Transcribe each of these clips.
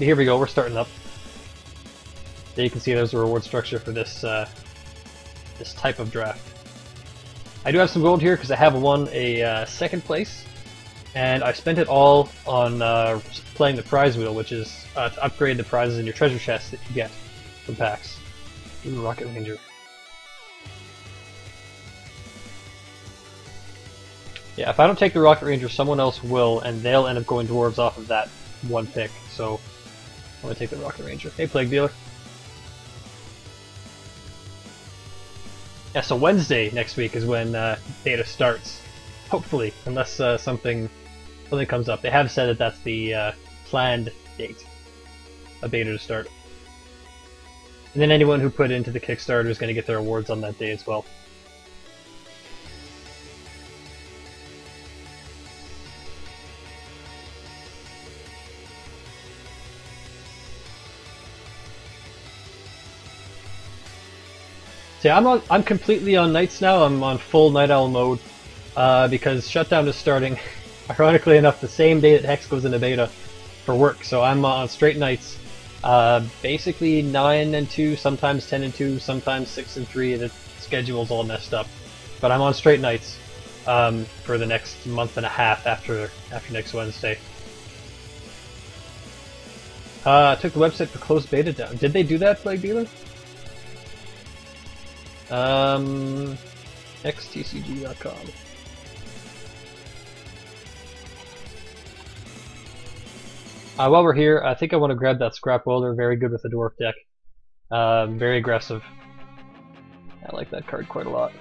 here we go, we're starting up. There you can see there's a reward structure for this this type of draft. I do have some gold here because I have won a second place, and I spent it all on playing the prize wheel, which is to upgrade the prizes in your treasure chest that you get from packs. Ooh, Rocket Ranger. Yeah, if I don't take the Rocket Ranger, someone else will, and they'll end up going dwarves off of that one pick. So I'm gonna take the Rocket Ranger. Hey, Plague Dealer. Yeah, so Wednesday next week is when beta starts. Hopefully, unless something comes up. They have said that that's the planned date of beta to start. And then anyone who put into the Kickstarter is going to get their awards on that day as well. So yeah, I'm completely on nights now. I'm on full Night Owl mode because Shutdown is starting, ironically enough, the same day that Hex goes into beta for work. So I'm on straight nights, basically 9 and 2, sometimes 10 and 2, sometimes 6 and 3. The schedule's all messed up, but I'm on straight nights for the next month and a half after next Wednesday. I took the website for closed beta down. Did they do that, Plague Dealer? xtcg.com. While we're here, I think I want to grab that Scrap Welder. Very good with the Dwarf deck. Very aggressive. I like that card quite a lot.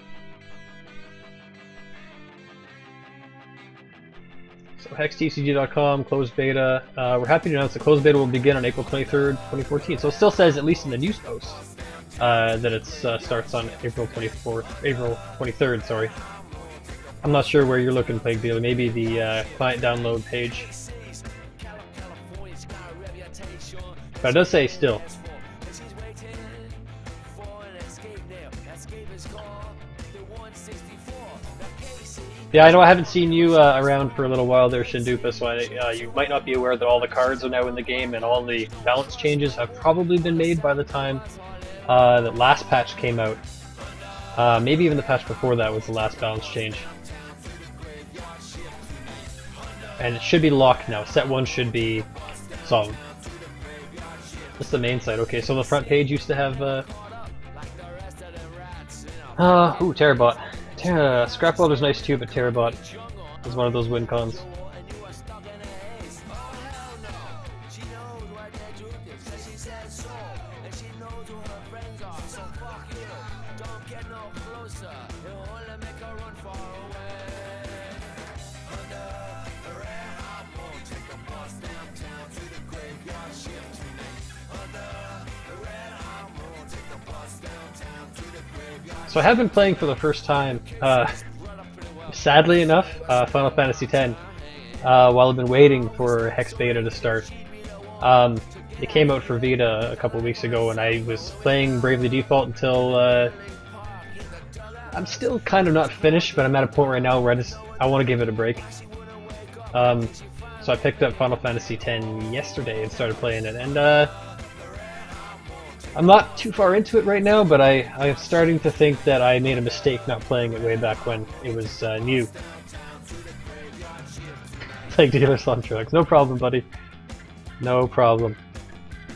So hextcg.com, closed beta. We're happy to announce the closed beta will begin on April 23rd, 2014. So it still says, at least in the news post, that it starts on April 23rd, sorry. I'm not sure where you're looking, Plague Dealer. Maybe the client download page. But it does say still. Yeah, I know I haven't seen you around for a little while there, Shindupa, so you might not be aware that all the cards are now in the game and all the balance changes have probably been made by the time that last patch came out. Maybe even the patch before that was the last balance change. And it should be locked now. Set 1 should be solved. That's the main site. Okay, so the front page used to have ooh, Terrabot. Scrap Welder's nice too, but Terrabot is one of those win cons. So I have been playing for the first time, sadly enough, Final Fantasy X, while I've been waiting for Hex Beta to start. It came out for Vita a couple of weeks ago, and I was playing Bravely Default until I'm still kind of not finished, but I'm at a point right now where I want to give it a break. So I picked up Final Fantasy X yesterday and started playing it, and I'm not too far into it right now, but I'm starting to think that I made a mistake not playing it way back when it was new. Like Dealer Slum Trucks. No problem, buddy. No problem.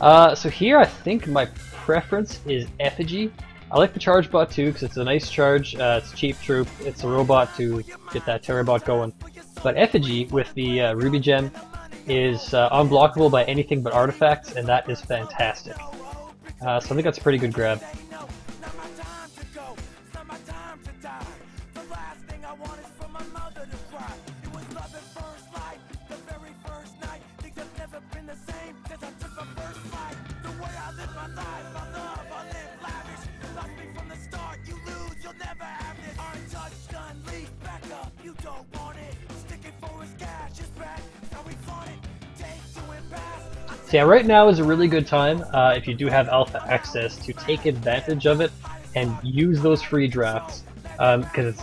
So here I think my preference is Effigy. I like the Charge Bot too, because it's a nice charge, it's a cheap troop, it's a robot to get that Terrabot going. But Effigy, with the Ruby Gem, is unblockable by anything but artifacts, and that is fantastic. So I think that's a pretty good grab. So yeah, right now is a really good time, if you do have alpha access, to take advantage of it and use those free drafts, because it's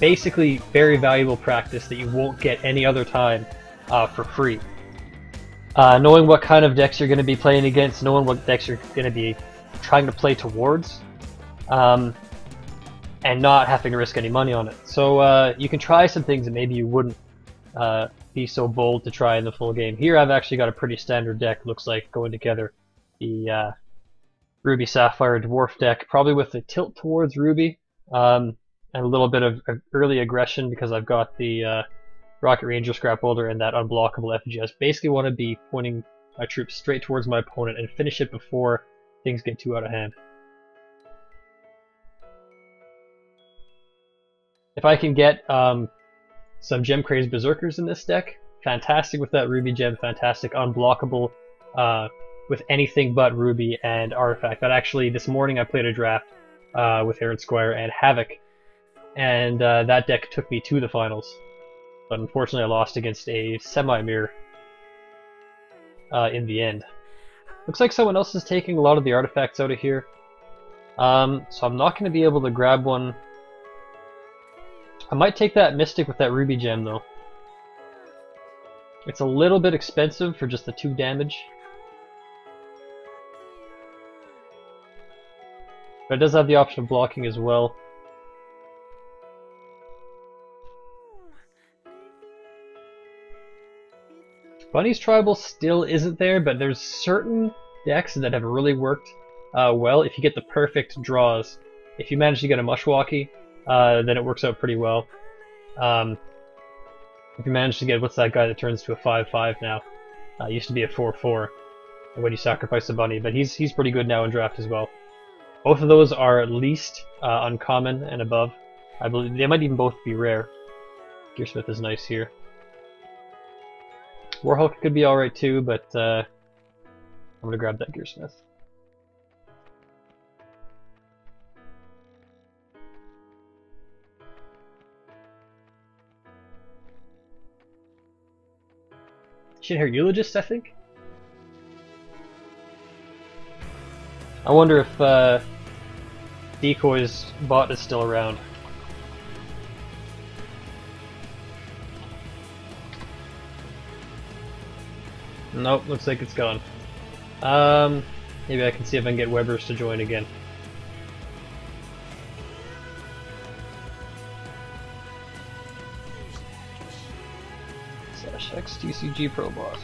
basically very valuable practice that you won't get any other time for free. knowing what kind of decks you're going to be playing against, knowing what decks you're going to be trying to play towards, and not having to risk any money on it. So you can try some things that maybe you wouldn't be so bold to try in the full game. Here I've actually got a pretty standard deck, looks like, going together. The Ruby Sapphire Dwarf deck, probably with a tilt towards Ruby, and a little bit of early aggression because I've got the Rocket Ranger Scrapholder and that unblockable effigy. I basically want to be pointing my troops straight towards my opponent and finish it before things get too out of hand. If I can get some Gem Crazed Berserkers in this deck, fantastic with that Ruby Gem, fantastic, unblockable with anything but Ruby and Artifact. But actually, this morning I played a draft with Aaron Squire and Havoc, and that deck took me to the finals. But unfortunately I lost against a semi-mirror in the end. Looks like someone else is taking a lot of the artifacts out of here. So I'm not going to be able to grab one. I might take that Mystic with that Ruby Gem though. It's a little bit expensive for just the 2 damage. But it does have the option of blocking as well. Bunny's Tribal still isn't there, but there's certain decks that have really worked well if you get the perfect draws. If you manage to get a Mushwalkie, then it works out pretty well. If you manage to get, what's that guy that turns to a 5/5 now? Used to be a 4/4 when you sacrifice a bunny, but he's pretty good now in draft as well. Both of those are at least uncommon and above. I believe they might even both be rare. Gearsmith is nice here. Warhulk could be alright too, but I'm gonna grab that Gearsmith. Shinhair Eulogist, I think? I wonder if Decoy's bot is still around. Nope, looks like it's gone. Maybe I can see if I can get Webbers to join again. /XTCG Probot.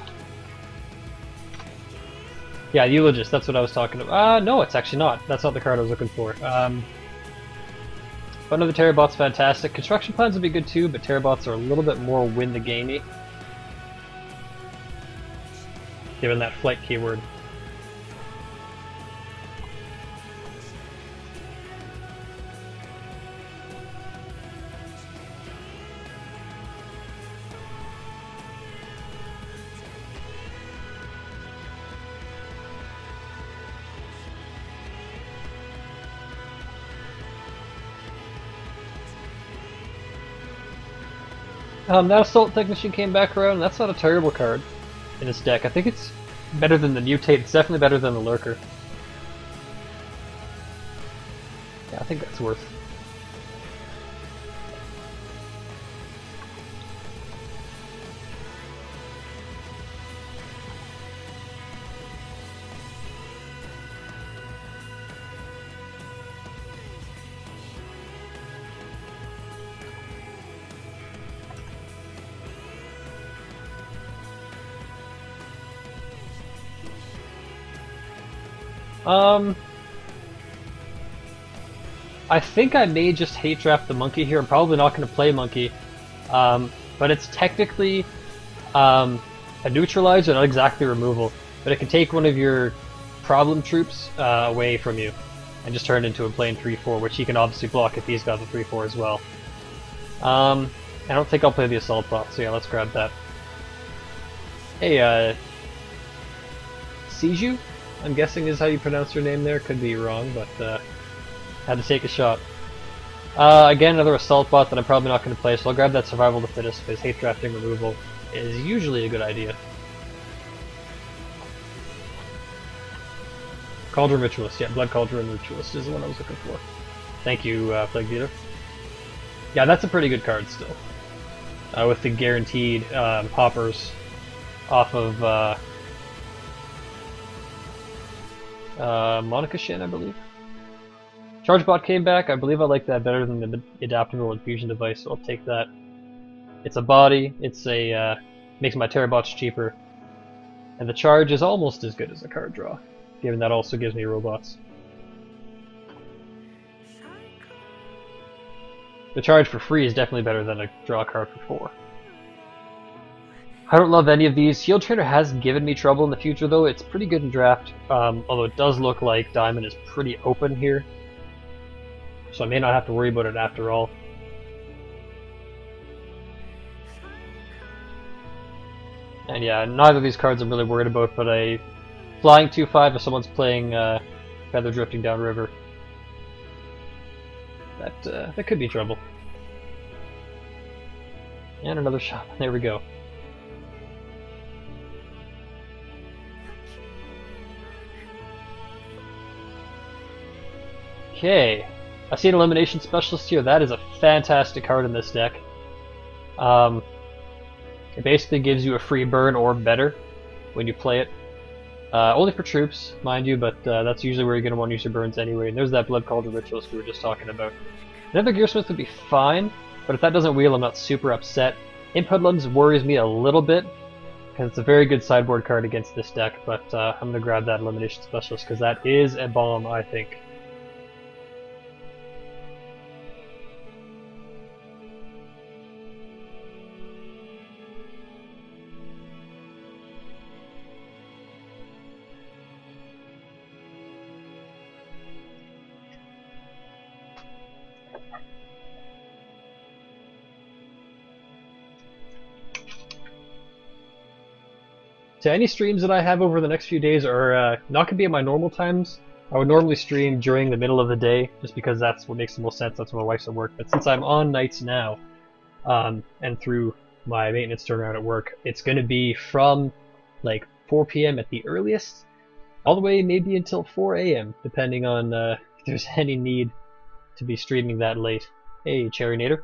Yeah, Eulogist, that's what I was talking about. No, it's actually not. That's not the card I was looking for. Fun of the Terrabot's fantastic. Construction Plans would be good too, but Terrabots are a little bit more win the gamey, given that flight keyword. That Assault Technician came back around. That's not a terrible card in this deck. I think it's better than the Mutate. It's definitely better than the Lurker. Yeah, I think that's worth. I think I may just hate draft the Monkey here. I'm probably not going to play Monkey, but it's technically a neutralizer, not exactly removal, but it can take one of your problem troops away from you and just turn it into a plain 3/4, which he can obviously block if he's got the 3/4 as well. I don't think I'll play the Assault Bot, so yeah, let's grab that. Hey, Siju? I'm guessing is how you pronounce your name there. Could be wrong, but had to take a shot. Again, another Assault Bot that I'm probably not going to play, so I'll grab that Survival of the Fittest, because hate drafting removal is usually a good idea. Cauldron Ritualist, yeah, Blood Cauldron Ritualist is the one I was looking for. Thank you, Plague Beater. Yeah, that's a pretty good card still. With the guaranteed poppers off of Monica Shin, I believe. Chargebot came back. I believe I like that better than the adaptable infusion device, so I'll take that. It's a body. It's a makes my Terrabots cheaper, and the charge is almost as good as a card draw, given that also gives me robots. The charge for free is definitely better than a draw card for 4. I don't love any of these. Shield Trainer has given me trouble in the future, though. It's pretty good in draft, although it does look like Diamond is pretty open here. So I may not have to worry about it after all. And yeah, neither of these cards I'm really worried about, but a Flying 2/5 if someone's playing Feather Drifting Downriver. That could be trouble. And another shot. There we go. Okay, I see an Elimination Specialist here. That is a fantastic card in this deck. It basically gives you a free burn or better when you play it. Only for troops, mind you, but that's usually where you're going to want to use your burns anyway. And there's that Blood Cauldron Ritualist we were just talking about. Another Gearsmith would be fine, but if that doesn't wheel, I'm not super upset. Imp Hoodlums worries me a little bit, because it's a very good sideboard card against this deck, but I'm going to grab that Elimination Specialist, because that is a bomb, I think. So any streams that I have over the next few days are not going to be at my normal times. I would normally stream during the middle of the day, just because that's what makes the most sense. That's when my wife's at work. But since I'm on nights now, and through my maintenance turnaround at work, it's going to be from like 4 p.m. at the earliest, all the way maybe until 4 a.m., depending on if there's any need to be streaming that late. Hey, Cherry Nader.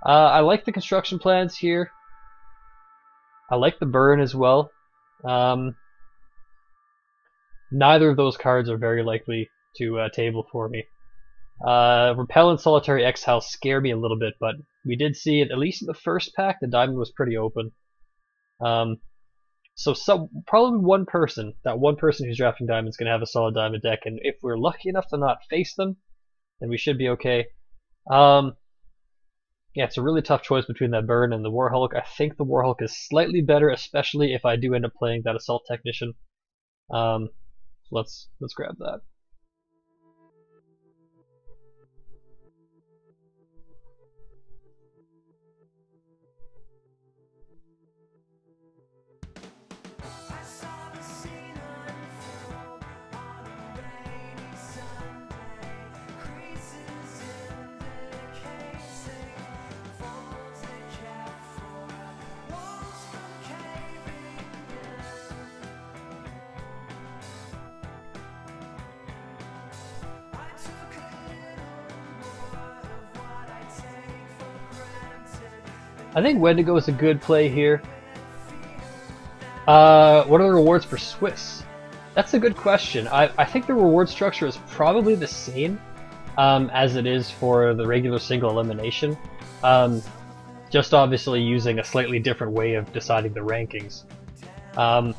I like the construction plans here. I like the burn as well. Neither of those cards are very likely to table for me. Repel and Solitary Exile scare me a little bit, but we did see it, at least in the first pack, the diamond was pretty open. So probably one person who's drafting diamond is going to have a solid diamond deck, and if we're lucky enough to not face them, then we should be okay. Yeah, it's a really tough choice between that burn and the Warhulk. I think the Warhulk is slightly better, especially if I do end up playing that Assault Technician. Let's grab that. I think Wendigo is a good play here. What are the rewards for Swiss? That's a good question. I think the reward structure is probably the same as it is for the regular single elimination. Just obviously using a slightly different way of deciding the rankings. Yeah,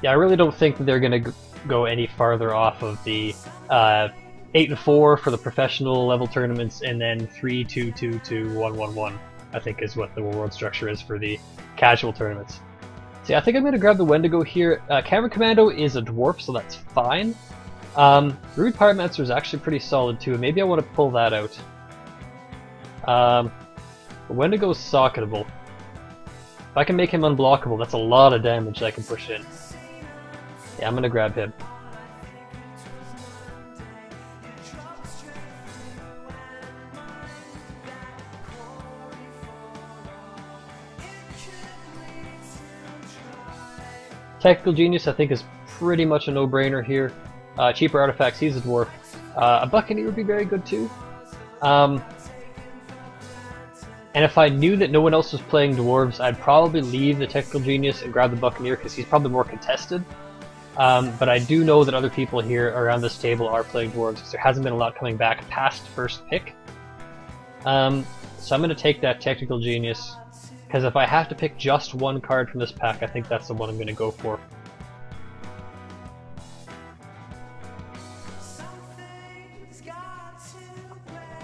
I really don't think that they're going to go any farther off of the 8 and 4 for the professional level tournaments, and then 3, 2, 2, 2, 1, 1, 1. I think is what the reward structure is for the casual tournaments. See, I think I'm going to grab the Wendigo here. Camera Commando is a dwarf, so that's fine. Rude Pyromancer is actually pretty solid too. Maybe I want to pull that out. The Wendigo's socketable. If I can make him unblockable, that's a lot of damage I can push in. Yeah, I'm going to grab him. Technical Genius, I think, is pretty much a no-brainer here. Cheaper artifacts, he's a dwarf. A Buccaneer would be very good too. And if I knew that no one else was playing dwarves, I'd probably leave the Technical Genius and grab the Buccaneer because he's probably more contested. But I do know that other people here around this table are playing dwarves, because there hasn't been a lot coming back past first pick. So I'm going to take that Technical Genius, because if I have to pick just one card from this pack, I think that's the one I'm going to go for.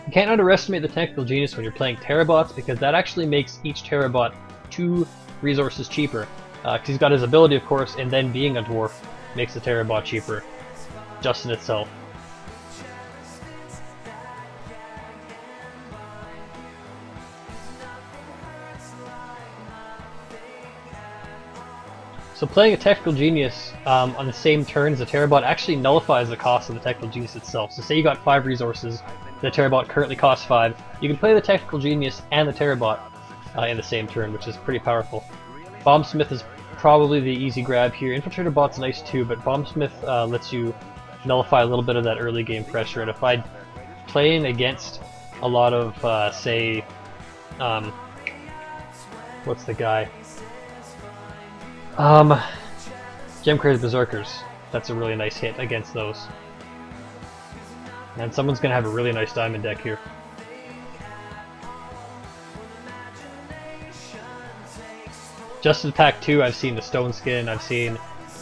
You can't underestimate the Technical Genius when you're playing Terrabots, because that actually makes each Terrabot 2 resources cheaper. Because he's got his ability, of course, and then being a dwarf makes the Terrabot cheaper, just in itself. So playing a Technical Genius on the same turn as a Terrabot actually nullifies the cost of the Technical Genius itself. So say you got 5 resources, the Terrabot currently costs 5, you can play the Technical Genius and the Terrabot in the same turn, which is pretty powerful. Bombsmith is probably the easy grab here. Infiltrator Bot's nice too, but Bombsmith lets you nullify a little bit of that early game pressure, and if I playing against a lot of, say, what's the guy? Gemcra's Berserkers. That's a really nice hit against those. And someone's gonna have a really nice diamond deck here. Just in pack 2, I've seen the Stone Skin, I've seen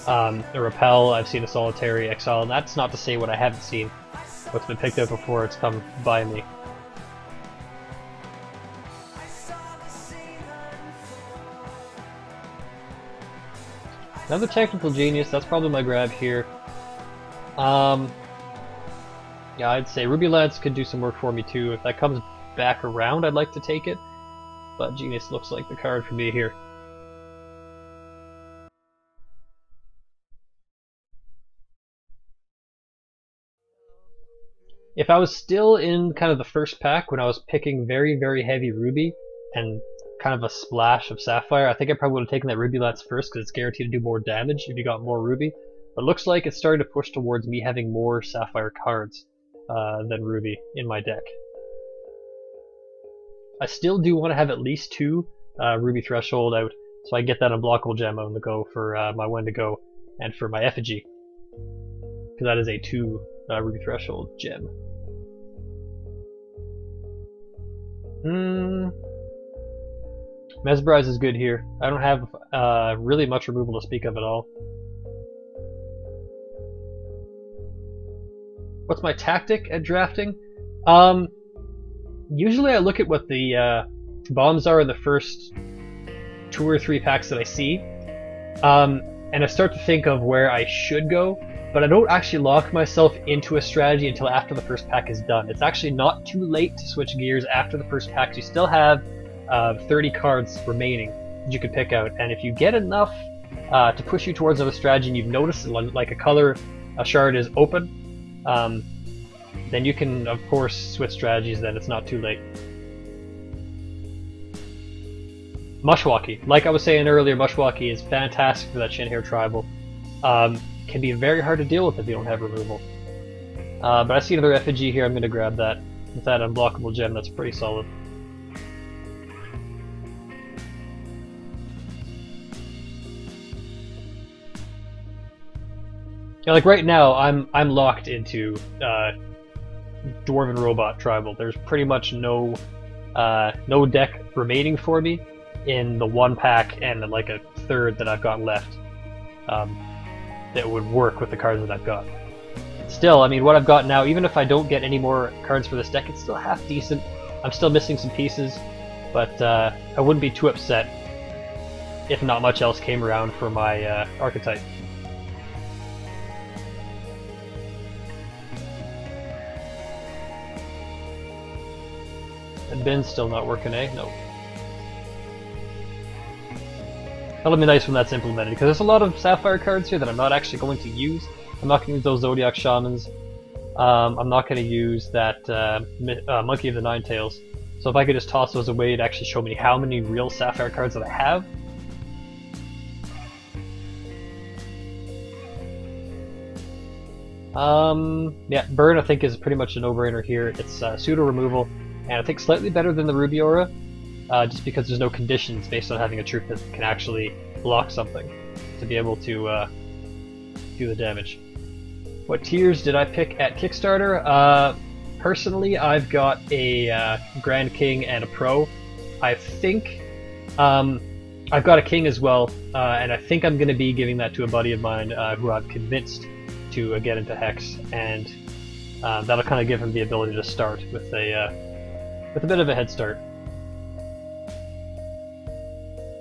a Repel, I've seen a Solitary Exile, and that's not to say what I haven't seen. What's been picked up before it's come by me. Another Technical Genius, that's probably my grab here. Yeah, I'd say Ruby Lance could do some work for me too. If that comes back around, I'd like to take it. But Genius looks like the card for me here. If I was still in kind of the first pack when I was picking very, very heavy Ruby and kind of a splash of Sapphire, I think I probably would have taken that Ruby Lance first because it's guaranteed to do more damage if you got more Ruby. But it looks like it's starting to push towards me having more Sapphire cards than Ruby in my deck. I still do want to have at least 2 Ruby Threshold out, so I get that unblockable gem on the go for my Wendigo and for my Effigy, because that is a 2 Ruby Threshold gem. Mesmerize is good here. I don't have really much removal to speak of at all. What's my tactic at drafting? Usually I look at what the bombs are in the first 2 or 3 packs that I see, and I start to think of where I should go, but I don't actually lock myself into a strategy until after the first pack is done. It's actually not too late to switch gears after the first pack. You still have 30 cards remaining that you could pick out, and if you get enough to push you towards another strategy and you've noticed like a shard is open, then you can of course switch strategies. Then it's not too late. Mushwalkie, like I was saying earlier, Mushwalkie is fantastic for that Shinhair tribal. Can be very hard to deal with if you don't have removal. But I see another effigy here, I'm going to grab that. With that unblockable gem, that's pretty solid. Yeah, like right now, I'm locked into Dwarven Robot Tribal. There's pretty much no deck remaining for me in the 1 pack and like a third that I've got left that would work with the cards that I've got. Still, I mean, what I've got now, even if I don't get any more cards for this deck, it's still half decent. I'm still missing some pieces, but I wouldn't be too upset if not much else came around for my archetype. And Bin's still not working, eh? No. That'll be nice when that's implemented, because there's a lot of Sapphire cards here that I'm not actually going to use. I'm not going to use those Zodiac Shamans. I'm not going to use that Monkey of the Nine Tails. So if I could just toss those away to actually show me how many real Sapphire cards that I have. Yeah, Burn I think is pretty much a no-brainer here. It's pseudo removal, and I think slightly better than the Ruby Aura, just because there's no conditions based on having a troop that can actually block something to be able to do the damage. What tiers did I pick at Kickstarter? Personally, I've got a Grand King and a Pro. I think I've got a King as well, and I think I'm going to be giving that to a buddy of mine who I've convinced to get into Hex, and that'll kind of give him the ability to start with a bit of a head start.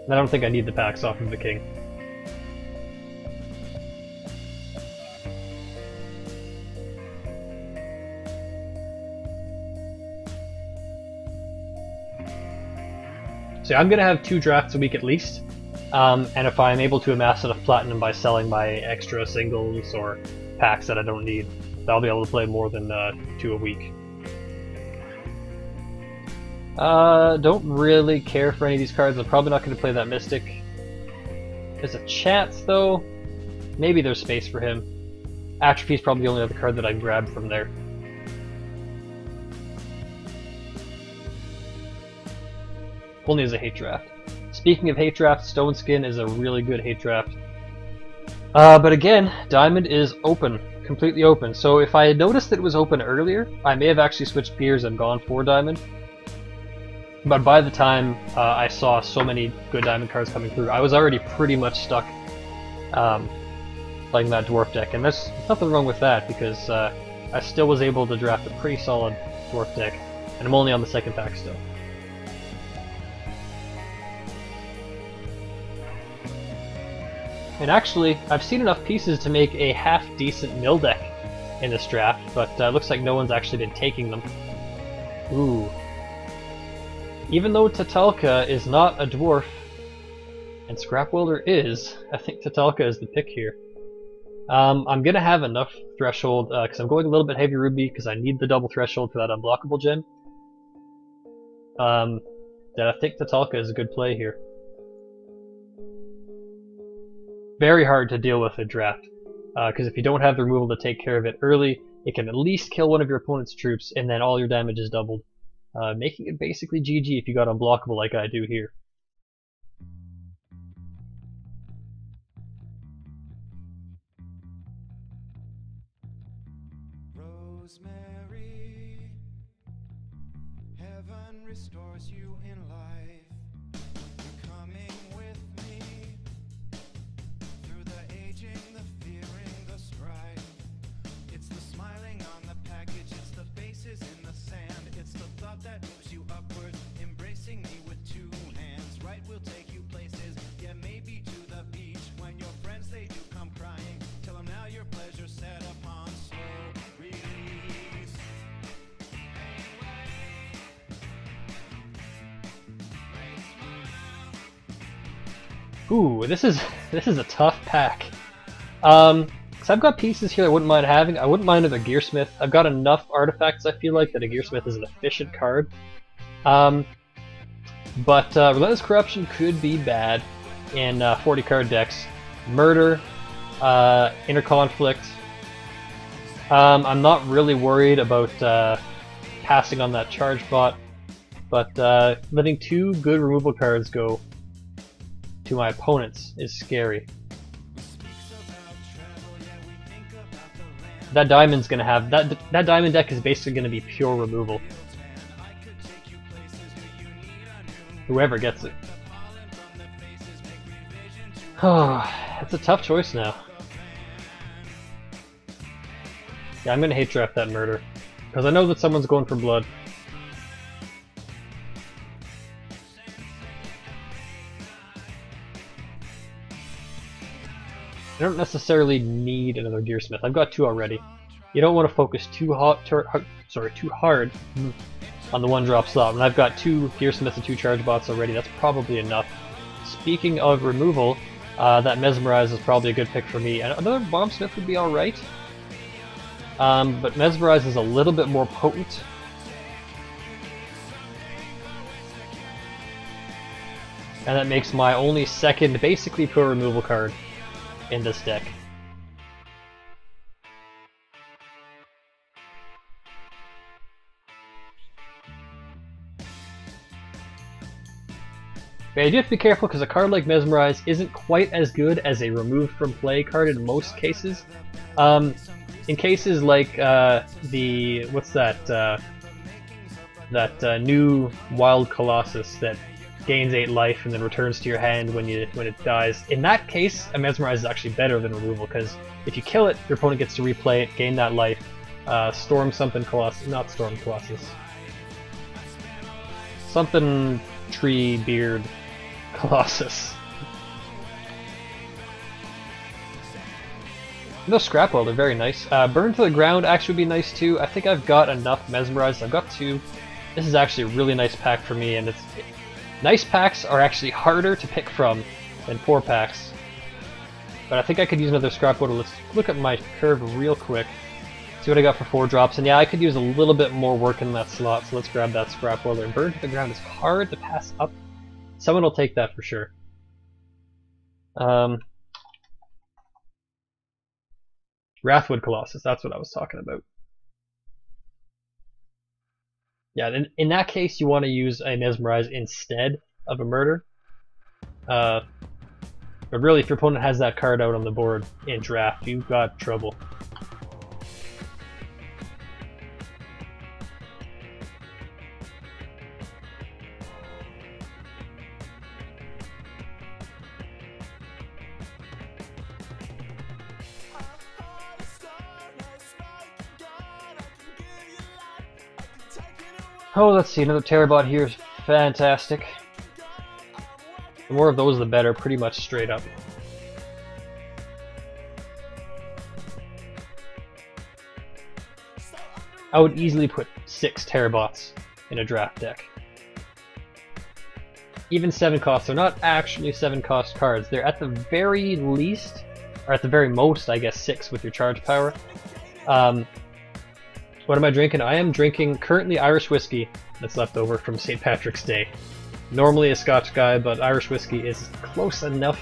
And I don't think I need the packs off of the King. So I'm going to have 2 drafts a week at least, and if I'm able to amass enough platinum by selling my extra singles or packs that I don't need, I'll be able to play more than 2 a week. Don't really care for any of these cards. I'm probably not going to play that Mystic. There's a chance though, maybe there's space for him. Atrophy's probably the only other card that I grabbed from there. Only as a hate draft. Speaking of hate draft, Stone Skin is a really good hate draft. But again, Diamond is open, completely open. So if I had noticed that it was open earlier, I may have actually switched gears and gone for Diamond. But by the time I saw so many good Diamond cards coming through, I was already pretty much stuck playing that Dwarf deck. And there's nothing wrong with that, because I still was able to draft a pretty solid Dwarf deck, and I'm only on the 2nd pack still. And actually, I've seen enough pieces to make a half-decent mill deck in this draft, but looks like no one's actually been taking them. Ooh. Even though Tatalka is not a dwarf, and Scrap Welder is, I think Tatalka is the pick here. I'm gonna have enough threshold, because I'm going a little bit heavy Ruby, because I need the double threshold for that unblockable gem. That I think Tatalka is a good play here. Very hard to deal with a draft, because if you don't have the removal to take care of it early, it can at least kill one of your opponent's troops, and then all your damage is doubled, making it basically GG if you got unblockable like I do here. Rosemary, heaven restores you in life. You're coming with me through the aging, the fearing, the strife. It's the smiling on the package, it's the faces in the sand. It's the thought that moves you upwards, embracing me with 2 hands. Right, we'll take you places, yeah, maybe to the beach. When your friends, they do come crying, tell them now your pleasure's set upon slow release. Ooh, this is a tough pack. Cause I've got pieces here I wouldn't mind having. I wouldn't mind another Gearsmith. I've got enough artifacts, I feel like, that a Gearsmith is an efficient card. But Relentless Corruption could be bad in 40 card decks. Murder, Inner Conflict. I'm not really worried about passing on that charge bot, but letting 2 good removal cards go to my opponents is scary. That diamond's gonna have that diamond deck is basically gonna be pure removal. Whoever gets it. Oh, it's a tough choice now. Yeah, I'm gonna hate draft that murder, because I know that someone's going for blood. I don't necessarily need another Gearsmith. I've got 2 already. You don't want to focus too hard on the 1-drop slot. When I've got 2 Gearsmiths and 2 charge bots already, that's probably enough. Speaking of removal, that Mesmerize is probably a good pick for me. And another Bombsmith would be alright. But Mesmerize is a little bit more potent. And that makes my only second, basically pure removal card in this deck. But you do have to be careful because a card like Mesmerize isn't quite as good as a removed from play card in most cases. In cases like the what's that new Wild Colossus that gains 8 life and then returns to your hand when it dies. In that case, a Mesmerize is actually better than removal because if you kill it, your opponent gets to replay it, gain that life. Storm something Colossus, not Storm Colossus. Something Tree Beard Colossus. No Scrap Welder, very nice. Burn to the Ground actually would be nice too. I think I've got enough Mesmerized. I've got 2. This is actually a really nice pack for me, and nice packs are actually harder to pick from than poor packs. But I think I could use another Scrap Welder. Let's look at my curve real quick. See what I got for 4 drops. And yeah, I could use a little bit more work in that slot, so let's grab that Scrap Welder. And Burn to the Ground is hard to pass up. Someone will take that for sure. Wrathwood Colossus, that's what I was talking about. Yeah, in that case you want to use a Mesmerize instead of a Murder. But really, if your opponent has that card out on the board in draft, you've got trouble. Oh, let's see, another Terrabot here is fantastic. The more of those the better, pretty much straight up. I would easily put 6 Terrabots in a draft deck. Even 7 costs, they're not actually 7 cost cards. They're at the very least, or at the very most, I guess 6 with your charge power. What am I drinking? I am drinking currently Irish whiskey that's left over from St. Patrick's Day. Normally a Scotch guy, but Irish whiskey is close enough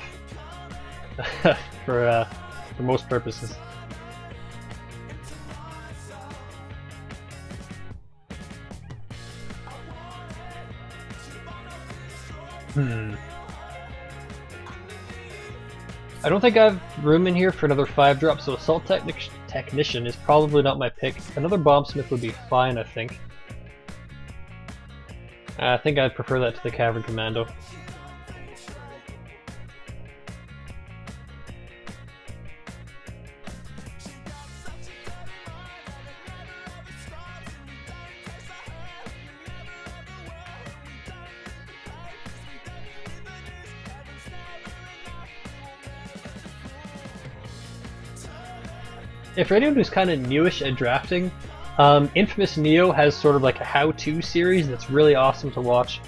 for most purposes. I don't think I have room in here for another 5 drop, so Assault Technician is probably not my pick. Another Bombsmith would be fine, I think. I think I'd prefer that to the Cavern Commando. If for anyone who's kind of newish at drafting, Infamous Neo has sort of like a how-to series that's really awesome to watch.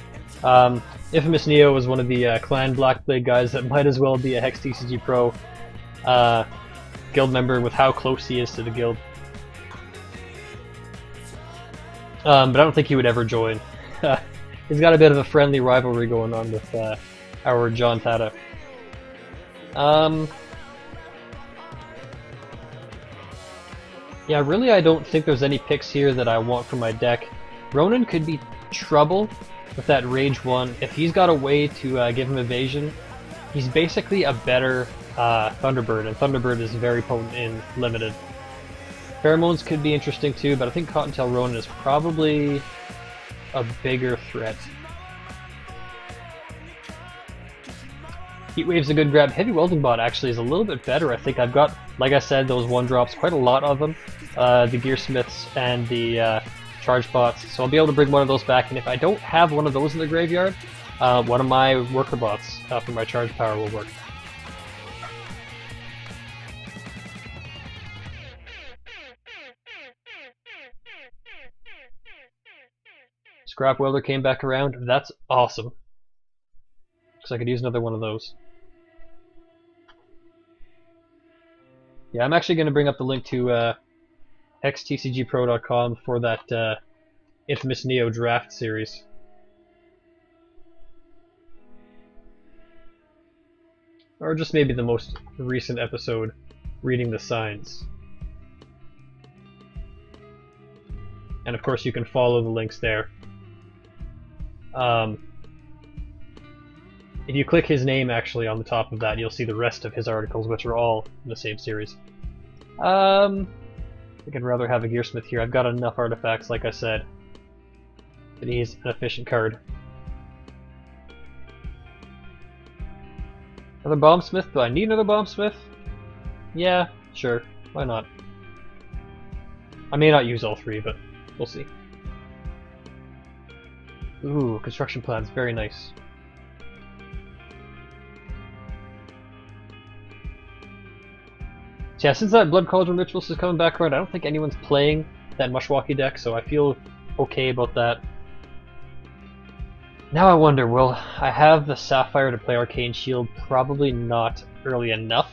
Infamous Neo was one of the Clan Blackblade guys that might as well be a Hex TCG Pro guild member with how close he is to the guild. But I don't think he would ever join. He's got a bit of a friendly rivalry going on with our John Tata. Yeah, really I don't think there's any picks here that I want for my deck. Ronan could be trouble with that Rage 1. If he's got a way to give him evasion, he's basically a better Thunderbird, and Thunderbird is very potent in Limited. Pheromones could be interesting too, but I think Cottontail Ronan is probably a bigger threat. Heatwave's a good grab. Heavy Welding Bot actually is a little bit better. I think I've got, like I said, those 1-drops, quite a lot of them. The Gearsmiths and the Charge Bots. So I'll be able to bring one of those back, and if I don't have one of those in the graveyard, one of my Worker Bots for my Charge Power will work. Scrap Welder came back around. That's awesome. Looks like I could use another one of those. Yeah, I'm actually going to bring up the link to xtcgpro.com for that Infamous Neo draft series. Or just maybe the most recent episode, Reading the Signs. And of course you can follow the links there. If you click his name actually on the top of that, you'll see the rest of his articles, which are all in the same series. I think I'd rather have a Gearsmith here. I've got enough artifacts, like I said. But he's an efficient card. Another Bombsmith? Do I need another Bombsmith? Yeah, sure. Why not? I may not use all three, but we'll see. Ooh, construction plans. Very nice. So yeah, since that Blood Cauldron Rituals is coming back around, I don't think anyone's playing that Mushwalkie deck, so I feel okay about that. Now I wonder, will I have the Sapphire to play Arcane Shield? Probably not early enough.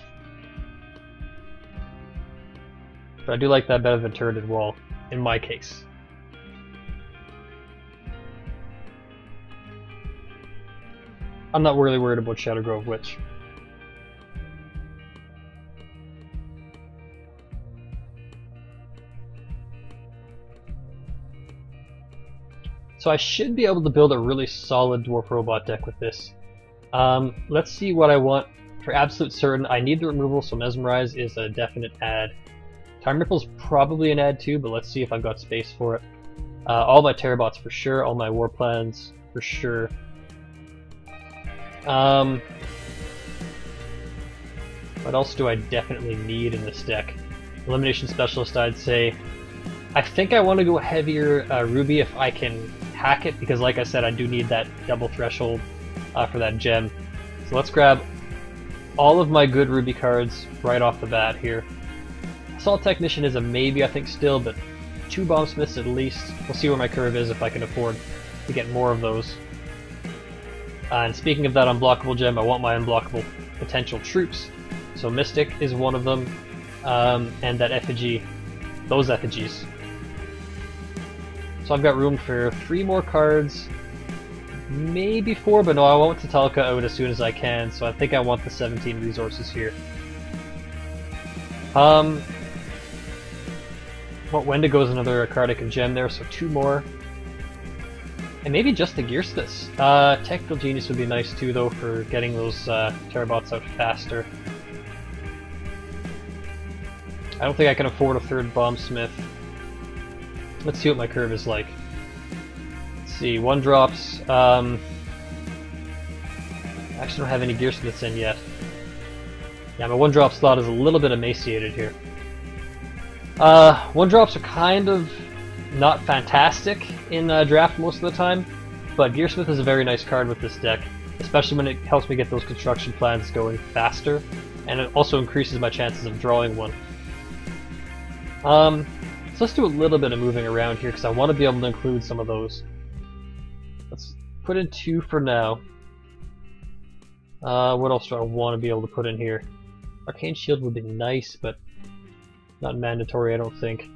But I do like that better than Turreted Wall, in my case. I'm not really worried about Shadowgrove Witch. So I should be able to build a really solid Dwarf Robot deck with this. Let's see what I want. For absolute certain, I need the removal, so Mesmerize is a definite add. Time Ripple's probably an add too, but let's see if I've got space for it. All my Terrabots for sure, all my War Plans for sure. What else do I definitely need in this deck? Elimination Specialist, I'd say. I think I want to go heavier Ruby if I can hack it, because like I said, I do need that double threshold for that gem. So let's grab all of my good Ruby cards right off the bat here. Assault Technician is a maybe, I think, still, but 2 Bombsmiths at least. We'll see where my curve is if I can afford to get more of those. And speaking of that unblockable gem, I want my unblockable potential troops. So Mystic is one of them, and that effigy, those effigies. So I've got room for 3 more cards, maybe 4, but no, I want Tatalka out as soon as I can, so I think I want the 17 resources here. Well, Wendigo's another card I can gem there, so 2 more. And maybe just the Gearsmiths. Technical Genius would be nice too, though, for getting those Terrabots out faster. I don't think I can afford a 3rd Bombsmith. Let's see what my curve is like. Let's see, 1-drops. I actually don't have any Gearsmiths in yet. Yeah, my 1-drop slot is a little bit emaciated here. 1-drops are kind of not fantastic in draft most of the time, but Gearsmith is a very nice card with this deck, especially when it helps me get those construction plans going faster, and it also increases my chances of drawing one. So let's do a little bit of moving around here, because I want to be able to include some of those. Let's put in 2 for now. What else do I want to be able to put in here? Arcane Shield would be nice, but not mandatory, I don't think.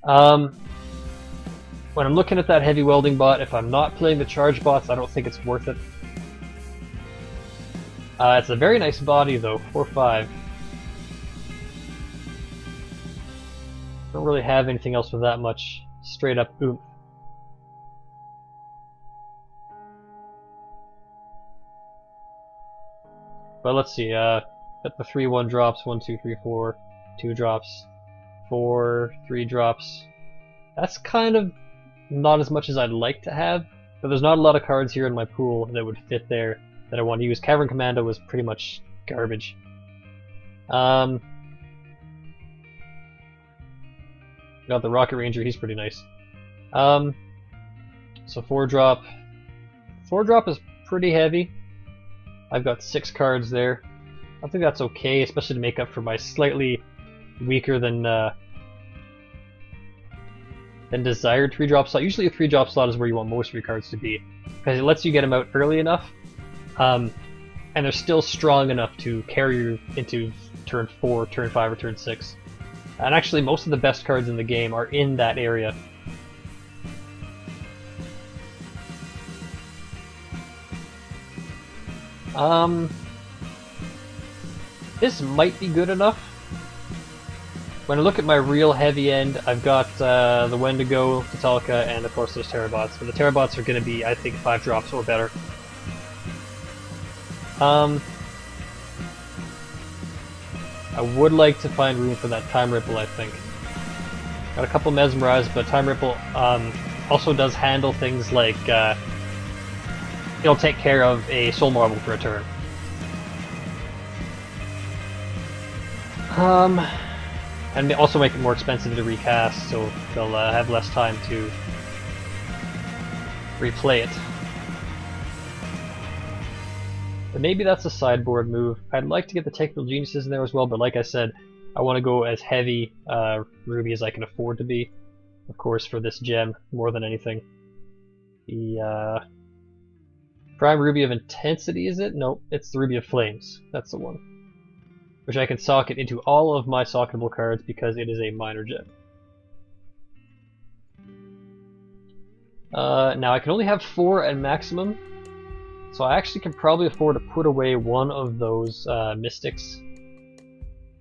When I'm looking at that heavy welding bot, if I'm not playing the charge bots, I don't think it's worth it. It's a very nice body though, 4/5. Don't really have anything else with that much straight up oomph. But let's see, at the 3 1-drops, 1, 2, 3, 4, 2-drops, 4, 3-drops. That's kind of not as much as I'd like to have, but there's not a lot of cards here in my pool that would fit there that I want to use. Cavern Commando was pretty much garbage. Got the Rocket Ranger, he's pretty nice. So 4-drop. 4-drop is pretty heavy. I've got 6 cards there. I think that's okay, especially to make up for my slightly weaker than desired 3-drop slot. Usually a 3-drop slot is where you want most of your cards to be, because it lets you get them out early enough, and they're still strong enough to carry you into turn 4, turn 5, or turn 6. And actually most of the best cards in the game are in that area. This might be good enough. When I look at my real heavy end, I've got the Wendigo, Tatalka, and of course those Terrabots. But the Terrabots are going to be, I think, 5 drops or better. I would like to find room for that Time Ripple, I think. Got a couple Mesmerize, but Time Ripple also does handle things like it'll take care of a Soul Marble for a turn. And also make it more expensive to recast, so they'll have less time to replay it. But maybe that's a sideboard move. I'd like to get the Technical Geniuses in there as well, but like I said, I want to go as heavy Ruby as I can afford to be, of course, for this gem, more than anything. The Prime Ruby of Intensity, is it? Nope, it's the Ruby of Flames. That's the one. Which I can socket into all of my socketable cards because it is a minor gem. Now I can only have 4 at maximum, so I actually can probably afford to put away one of those Mystics.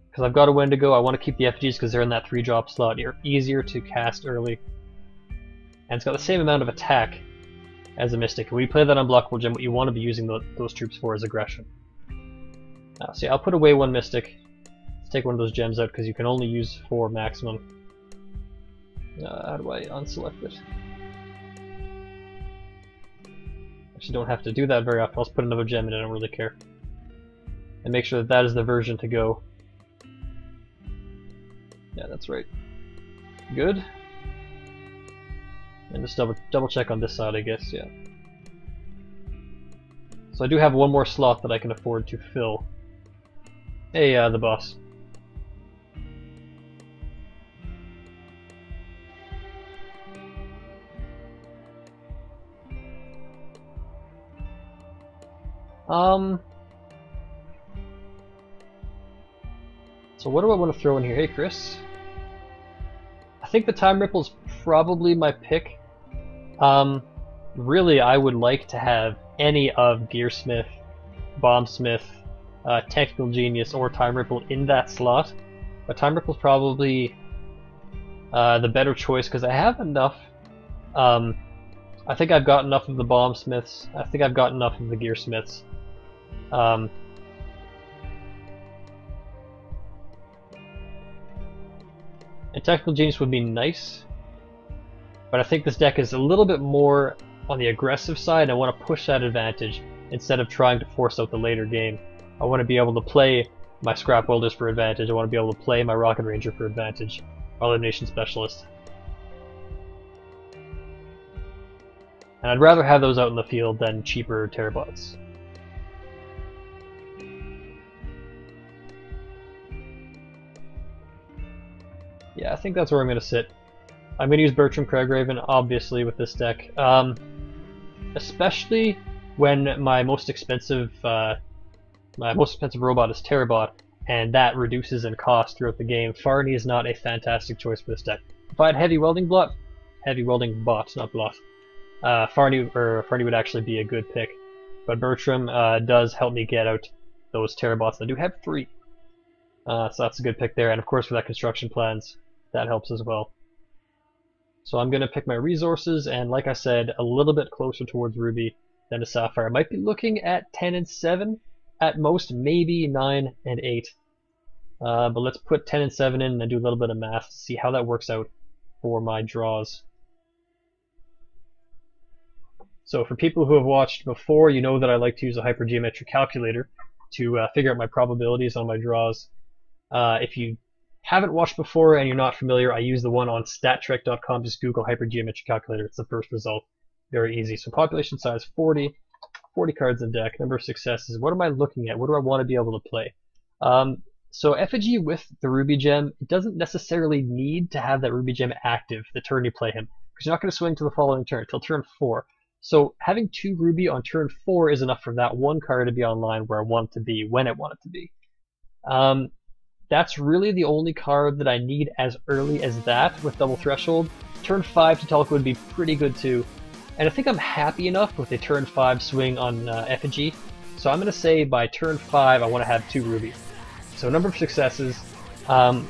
Because I've got a Wendigo, I want to keep the effigies because they're in that 3-drop slot. They're easier to cast early. And it's got the same amount of attack as a Mystic. When you play that unblockable gem, what you want to be using those troops for is aggression. So yeah, I'll put away one Mystic. Let's take one of those gems out because you can only use 4 maximum. How do I unselect it? Actually don't have to do that very often. I'll just put another gem in, I don't really care. And make sure that that is the version to go. Yeah, that's right. Good. And just double check on this side, I guess, yeah. So I do have one more slot that I can afford to fill. Hey, the boss. So what do I want to throw in here? Hey, Chris. I think the Time Ripple is probably my pick. Really, I would like to have any of Gearsmith, Bombsmith, Technical Genius, or Time Ripple in that slot. But Time Ripple's probably the better choice because I have enough. I think I've got enough of the Bombsmiths. I think I've got enough of the Gearsmiths. And Technical Genius would be nice, but I think this deck is a little bit more on the aggressive side, and I want to push that advantage instead of trying to force out the later game. I want to be able to play my Scrap Welders for advantage, I want to be able to play my Rocket Ranger for advantage, or Elimination Specialist. And I'd rather have those out in the field than cheaper Terrabots. Yeah, I think that's where I'm going to sit. I'm going to use Bertram Craigraven, obviously, with this deck. Especially when my most expensive robot is Terrabot, and that reduces in cost throughout the game. Farney is not a fantastic choice for this deck. If I had Heavy Welding Bot, not Blot, Farney would actually be a good pick. But Bertram does help me get out those Terrabots. I do have 3. So that's a good pick there, and of course for that construction plans, that helps as well. So I'm going to pick my resources, and like I said, a little bit closer towards Ruby than to Sapphire. I might be looking at 10 and 7, at most maybe 9 and 8. But let's put 10 and 7 in and do a little bit of math to see how that works out for my draws. So for people who have watched before, you know that I like to use a hypergeometric calculator to figure out my probabilities on my draws. If you haven't watched before and you're not familiar, I use the one on stattrek.com. Just Google hypergeometric calculator. It's the first result. Very easy. So population size 40 cards in deck, number of successes. What am I looking at? What do I want to be able to play? So effigy with the Ruby Gem, it doesn't necessarily need to have that Ruby Gem active the turn you play him, because you're not going to swing to the following turn, till turn 4. So having 2 Ruby on turn 4 is enough for that one card to be online where I want it to be, when I want it to be. That's really the only card that I need as early as that with Double Threshold. Turn 5 Tatalka would be pretty good too. And I think I'm happy enough with a turn 5 swing on Effigy. So I'm going to say by turn 5 I want to have 2 rubies. So number of successes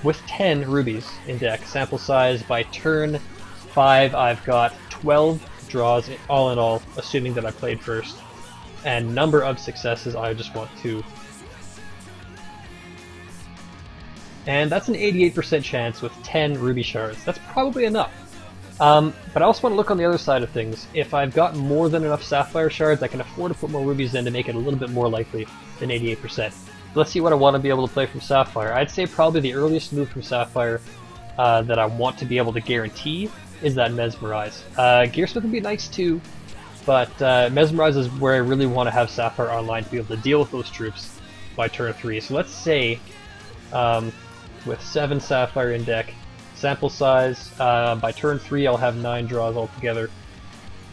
with 10 rubies in deck. Sample size by turn 5 I've got 12 draws all in all, assuming that I played first. And number of successes, I just want 2. And that's an 88% chance with 10 ruby shards. That's probably enough. But I also want to look on the other side of things. If I've got more than enough sapphire shards, I can afford to put more rubies in to make it a little bit more likely than 88%. Let's see what I want to be able to play from sapphire. I'd say probably the earliest move from sapphire that I want to be able to guarantee is that mesmerize. Gearsmith would be nice too, but mesmerize is where I really want to have sapphire online to be able to deal with those troops by turn 3. So let's say with 7 sapphire in deck, sample size, by turn 3 I'll have 9 draws altogether.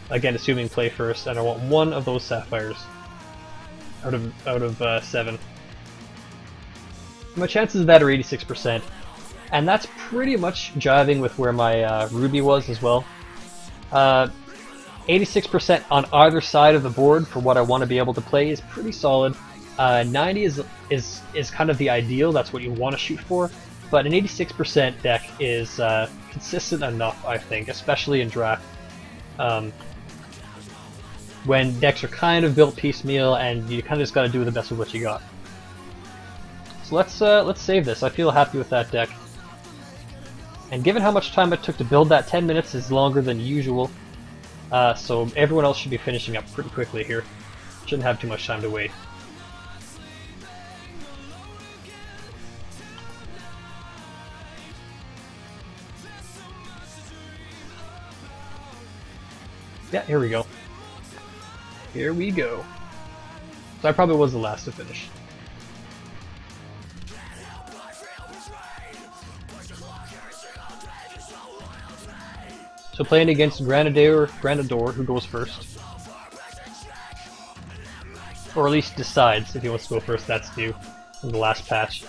Again, assuming play first, and I want 1 of those sapphires out of 7. My chances of that are 86%, and that's pretty much jiving with where my ruby was as well. 86% on either side of the board for what I want to be able to play is pretty solid. 90 is kind of the ideal, that's what you want to shoot for, but an 86% deck is consistent enough, I think, especially in draft. When decks are kind of built piecemeal and you kind of just got to do the best with what you got. So let's save this. I feel happy with that deck. And given how much time it took to build that, 10 minutes is longer than usual. So everyone else should be finishing up pretty quickly here. Shouldn't have too much time to wait. Yeah, here we go. Here we go. So I probably was the last to finish. So playing against Granador, who goes first. Or at least decides if he wants to go first, that's new in the last patch.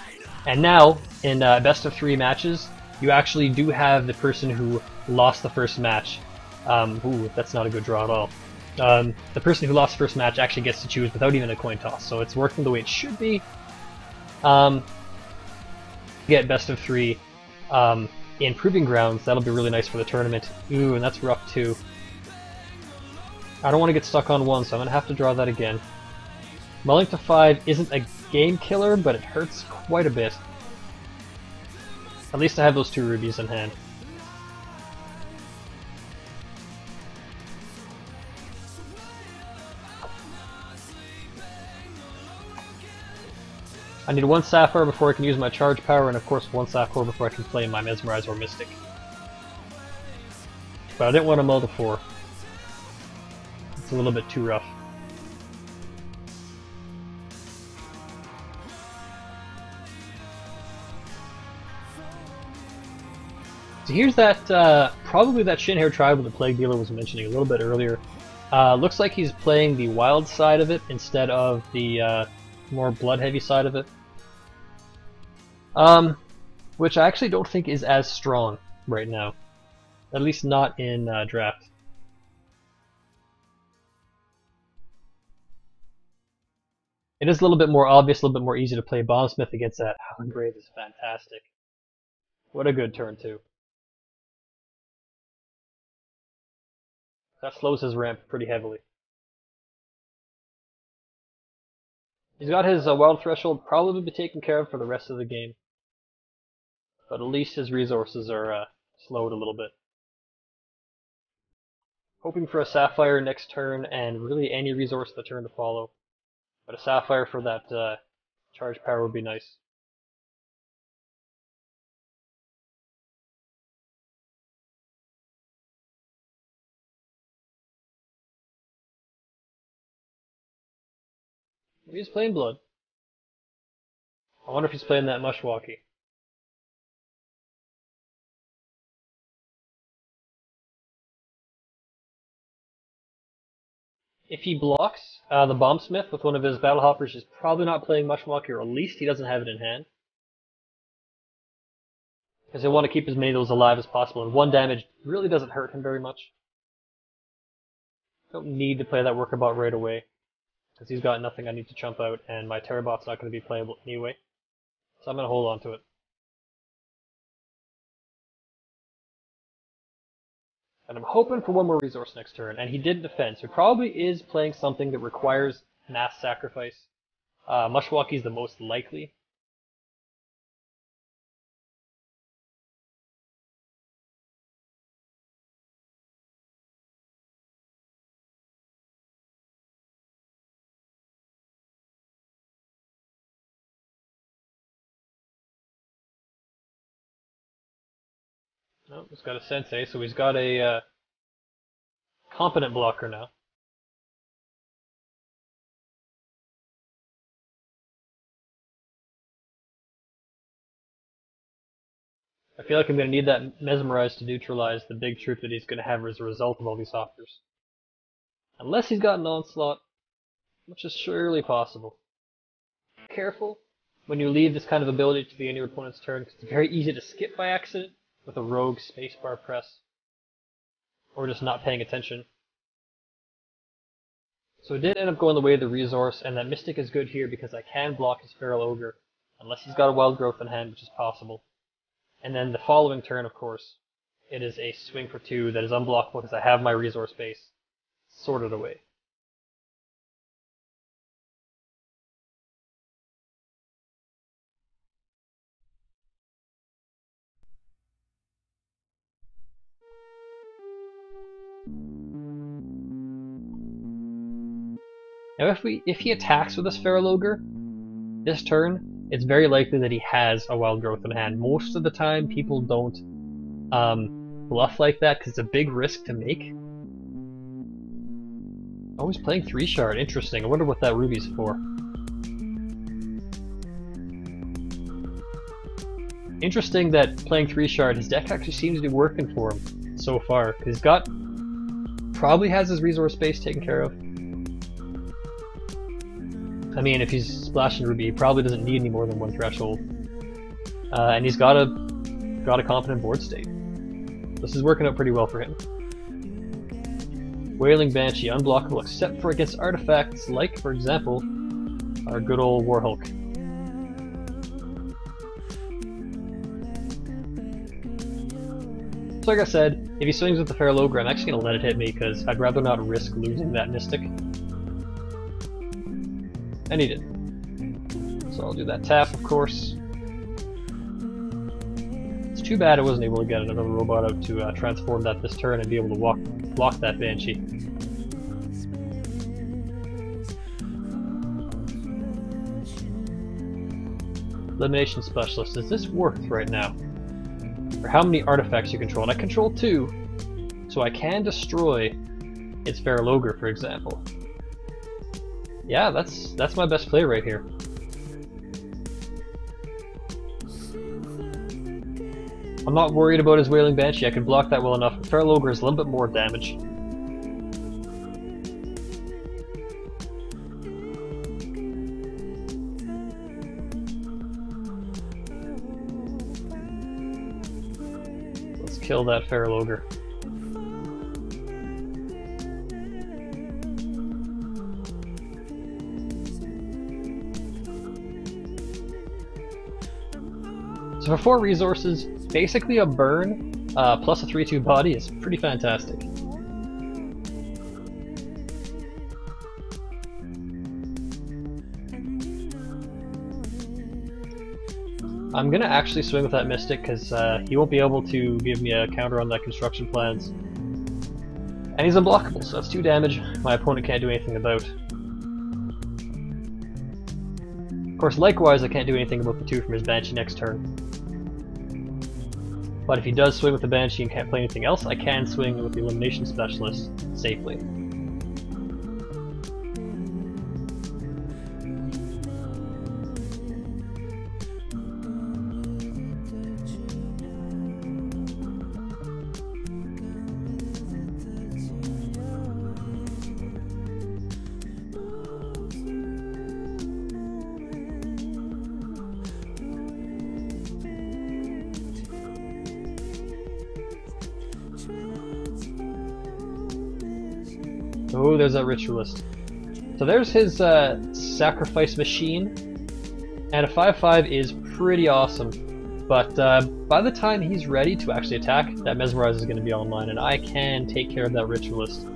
And now, in best of 3 matches, you actually do have the person who lost the first match. Ooh, that's not a good draw at all. The person who lost the first match actually gets to choose without even a coin toss, so it's working the way it should be. Get best of 3 in Proving Grounds, that'll be really nice for the tournament. Ooh, and that's rough too. I don't want to get stuck on 1, so I'm going to have to draw that again. Mulling to 5 isn't a game killer, but it hurts quite a bit. At least I have those 2 rubies in hand. I need 1 sapphire before I can use my charge power, and of course 1 sapphire before I can play my mesmerize or mystic. But I didn't want to mull to 4. It's a little bit too rough. So here's that, probably that Shin-Hair tribe that the Plague Dealer was mentioning a little bit earlier. Looks like he's playing the wild side of it instead of the more blood-heavy side of it. Which I actually don't think is as strong right now. At least not in draft. It is a little bit more obvious, a little bit more easy to play Bombsmith against that. Howling Brave is fantastic. What a good turn, too. That slows his ramp pretty heavily. He's got his wild threshold probably be taken care of for the rest of the game. But at least his resources are slowed a little bit. Hoping for a sapphire next turn and really any resource the turn to follow. But a sapphire for that charge power would be nice. Maybe he's playing blood. I wonder if he's playing that Mushwalkie. If he blocks the Bombsmith with one of his Battle Hoppers, he's probably not playing Mushwalkie, or at least he doesn't have it in hand. Because he'll want to keep as many of those alive as possible, and 1 damage really doesn't hurt him very much. Don't need to play that Workabout right away, because he's got nothing I need to chump out, and my Terrabot's not going to be playable anyway. So I'm going to hold on to it. And I'm hoping for 1 more resource next turn, and he did defend, so he probably is playing something that requires mass sacrifice. Mushwalkie is the most likely. Oh, he's got a sensei, so he's got a competent blocker now. I feel like I'm going to need that Mesmerize to neutralize the big troop that he's going to have as a result of all these hoppers. Unless he's got an onslaught, which is surely possible. Careful when you leave this kind of ability to be in your opponent's turn, because it's very easy to skip by accident with a rogue spacebar press, or just not paying attention. So it did end up going the way of the resource, and that Mystic is good here because I can block his Feral Ogre, unless he's got a Wild Growth in hand, which is possible. And then the following turn, of course, it is a swing for 2 that is unblockable because I have my resource base sorted away. Now if he attacks with this Feral Ogre this turn, it's very likely that he has a Wild Growth in hand. Most of the time people don't bluff like that because it's a big risk to make. Oh, he's playing 3 shard. Interesting. I wonder what that ruby's for. Interesting that playing 3 shard, his deck actually seems to be working for him so far. Because he's got, probably has his resource base taken care of. I mean, if he's splashing ruby, he probably doesn't need any more than 1 threshold. And he's got a competent board state. This is working out pretty well for him. Wailing Banshee, unblockable except for against artifacts like, for example, our good old Warhulk. So like I said, if he swings with the Feral Ogre, I'm actually going to let it hit me because I'd rather not risk losing that Mystic. And he did. So I'll do that tap, of course. It's too bad I wasn't able to get another robot out to transform that this turn and be able to block that Banshee. Elimination Specialist. Is this worth right now? Or how many artifacts you control? And I control 2, so I can destroy its Feral Ogre, for example. Yeah, that's my best play right here. I'm not worried about his Wailing Banshee, I can block that well enough. Feral Ogre is a little bit more damage. Let's kill that Feral Ogre. So for 4 resources, basically a burn plus a 3/2 body is pretty fantastic. I'm gonna actually swing with that Mystic because he won't be able to give me a counter on that construction plans. And he's unblockable, so that's 2 damage my opponent can't do anything about. Of course, likewise, I can't do anything about the 2 from his Banshee next turn. But if he does swing with the Banshee and can't play anything else, I can swing with the Elimination Specialist safely. Oh, there's that Ritualist. So there's his sacrifice machine, and a 5/5 is pretty awesome. But by the time he's ready to actually attack, that Mesmerize is going to be online, and I can take care of that Ritualist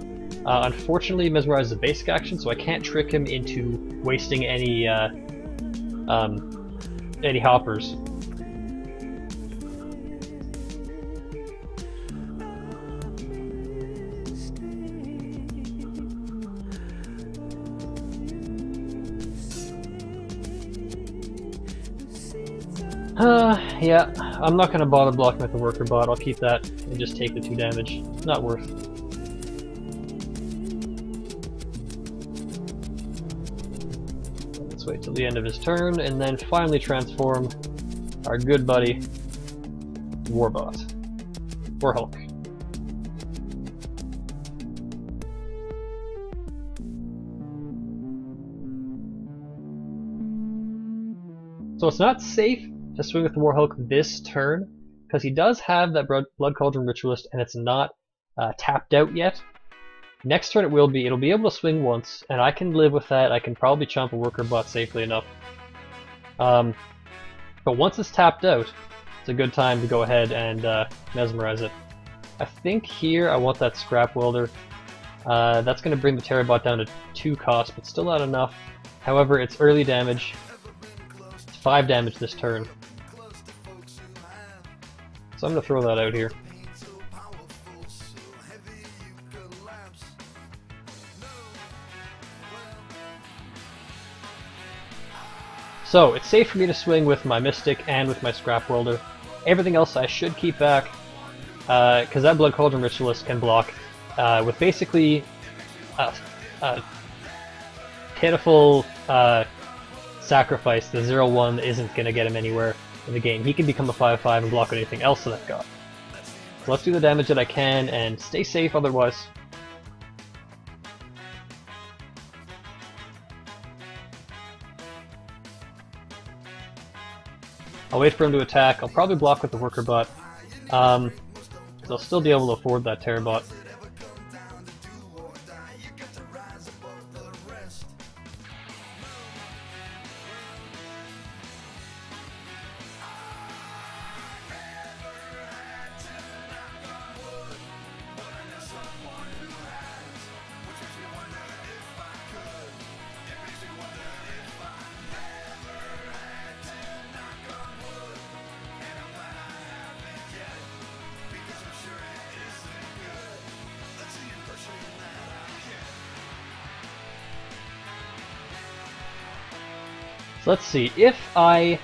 Unfortunately, Mesmerize is a basic action, so I can't trick him into wasting any hoppers. Yeah, I'm not gonna bother blocking with the worker bot. I'll keep that and just take the 2 damage. Not worth. Let's wait till the end of his turn and then finally transform our good buddy Warbot. Warhulk. So it's not safe to swing with the Warhulk this turn, because he does have that Blood Cauldron Ritualist and it's not tapped out yet. Next turn it will be. It'll be able to swing once, and I can live with that. I can probably chomp a worker bot safely enough. But once it's tapped out, it's a good time to go ahead and mesmerize it. I think here I want that Scrap Welder. That's going to bring the Terrabot down to 2 cost, but still not enough. However, it's early damage. It's 5 damage this turn. So I'm going to throw that out here. So it's safe for me to swing with my Mystic and with my Scrap Welder. Everything else I should keep back, because that Blood Cauldron Ritualist can block with basically a pitiful sacrifice. The 0-1 isn't going to get him anywhere in the game. He can become a 5-5 and block anything else that I've got. So let's do the damage that I can and stay safe otherwise. I'll wait for him to attack. I'll probably block with the Worker Bot. Because I'll still be able to afford that Terrabot. Let's see, if I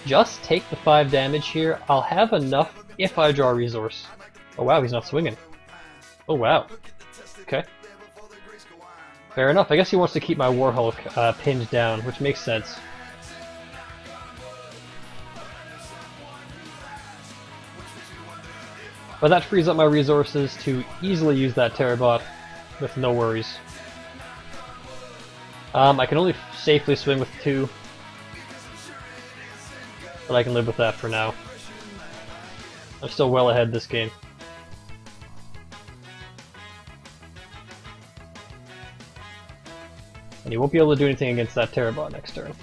just take the 5 damage here, I'll have enough if I draw a resource. Oh wow, he's not swinging. Oh wow. Okay. Fair enough, I guess he wants to keep my Warhulk pinned down, which makes sense. But that frees up my resources to easily use that Terrabot with no worries. I can only safely swing with 2, but I can live with that for now. I'm still well ahead this game. And he won't be able to do anything against that Terrabot next turn.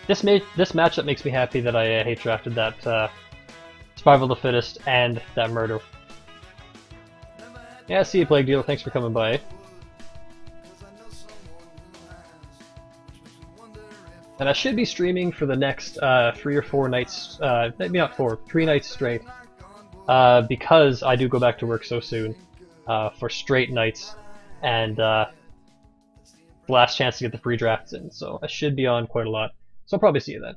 This matchup makes me happy that I hate drafted that Survival of the Fittest and that Murder. Yeah, see you, Plague Dealer. Thanks for coming by. And I should be streaming for the next 3 or 4 nights, maybe not 4, 3 nights straight, because I do go back to work so soon, for straight nights, and last chance to get the free drafts in, so I should be on quite a lot. So I'll probably see you then.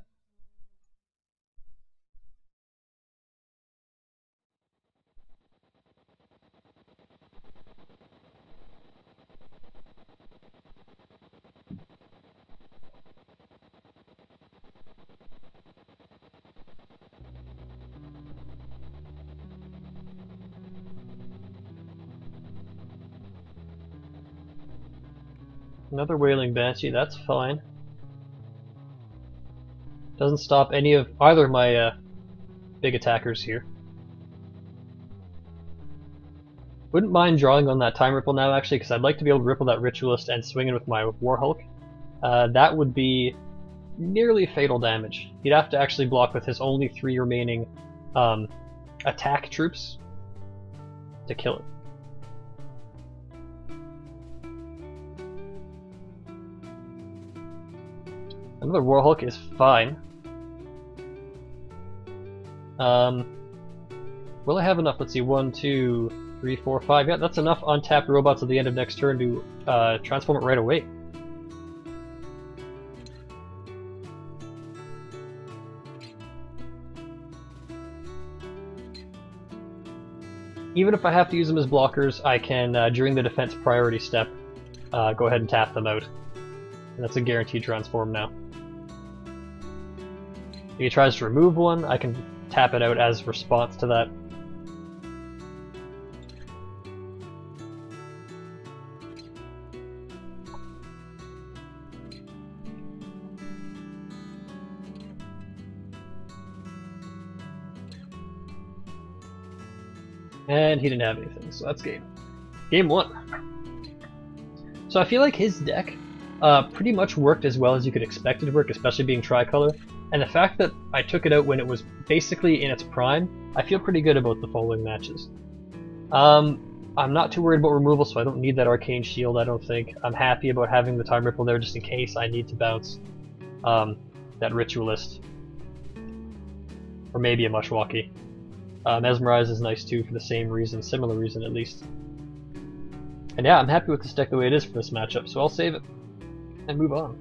Another Wailing Banshee, that's fine. Doesn't stop any of either of my big attackers here. Wouldn't mind drawing on that Time Ripple now actually, because I'd like to be able to ripple that Ritualist and swing it with my Warhulk. That would be nearly fatal damage. He'd have to actually block with his only 3 remaining attack troops, to kill it. Another Warhulk is fine. Will I have enough? Let's see, 1, 2, 3, 4, 5. Yeah, that's enough untapped robots at the end of next turn to transform it right away. Even if I have to use them as blockers, I can, during the defense priority step, go ahead and tap them out. And that's a guaranteed transform now. If he tries to remove one, I can tap it out as response to that. And he didn't have anything, so that's game. Game 1. So I feel like his deck pretty much worked as well as you could expect it to work, especially being tricolor. And the fact that I took it out when it was basically in its prime, I feel pretty good about the following matches. I'm not too worried about removal, so I don't need that Arcane Shield, I don't think. I'm happy about having the Time Ripple there just in case I need to bounce that Ritualist. Or maybe a Mushwalkie. Mesmerize is nice too for the same reason, similar reason at least. And yeah, I'm happy with this deck the way it is for this matchup, so I'll save it and move on.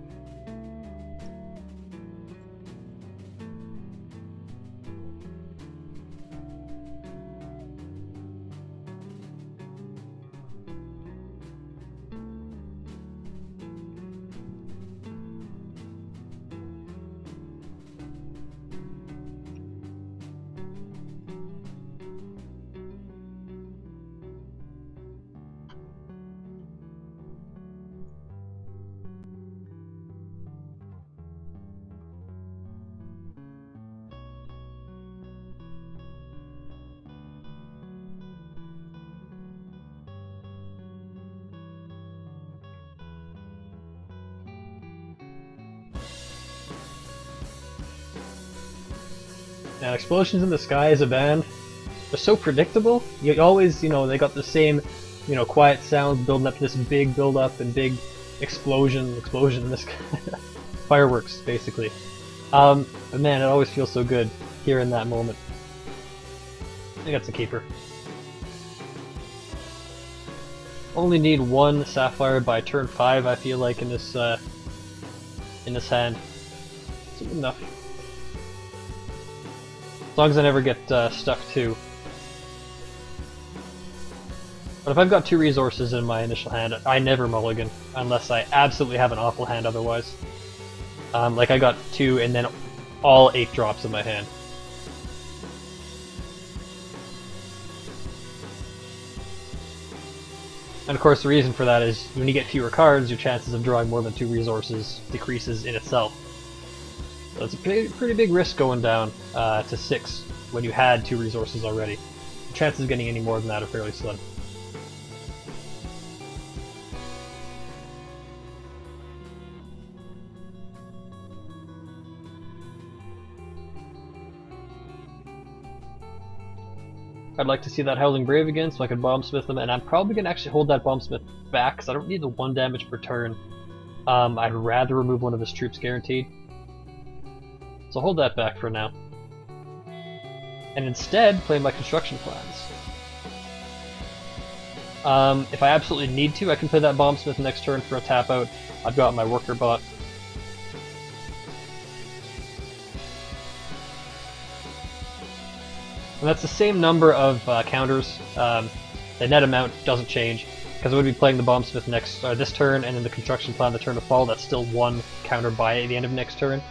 Now, Explosions in the Sky as a band, they're so predictable. You always, they got the same, quiet sounds building up to this big build-up and big explosion in this fireworks, basically. But man, it always feels so good here in that moment. I think that's a keeper. Only need one Sapphire by turn 5, I feel like, in this hand. It's good enough. As long as I never get stuck too. But if I've got 2 resources in my initial hand, I never mulligan, unless I absolutely have an awful hand otherwise. Like I got 2 and then all 8 drops in my hand. And of course the reason for that is when you get fewer cards, your chances of drawing more than 2 resources decreases in itself. So it's a pretty big risk going down to 6 when you had 2 resources already. The chances of getting any more than that are fairly slim. I'd like to see that Howling Brave again so I can Bombsmith them, and I'm probably going to actually hold that Bombsmith back because I don't need the 1 damage per turn. I'd rather remove one of his troops guaranteed. So hold that back for now. And instead, play my construction plans. If I absolutely need to, I can play that Bombsmith next turn for a tap out. I've got my worker bot. And that's the same number of counters. The net amount doesn't change, because I would be playing the Bombsmith this turn, and then the construction plan the turn to fall. That's still 1 counter by the end of next turn.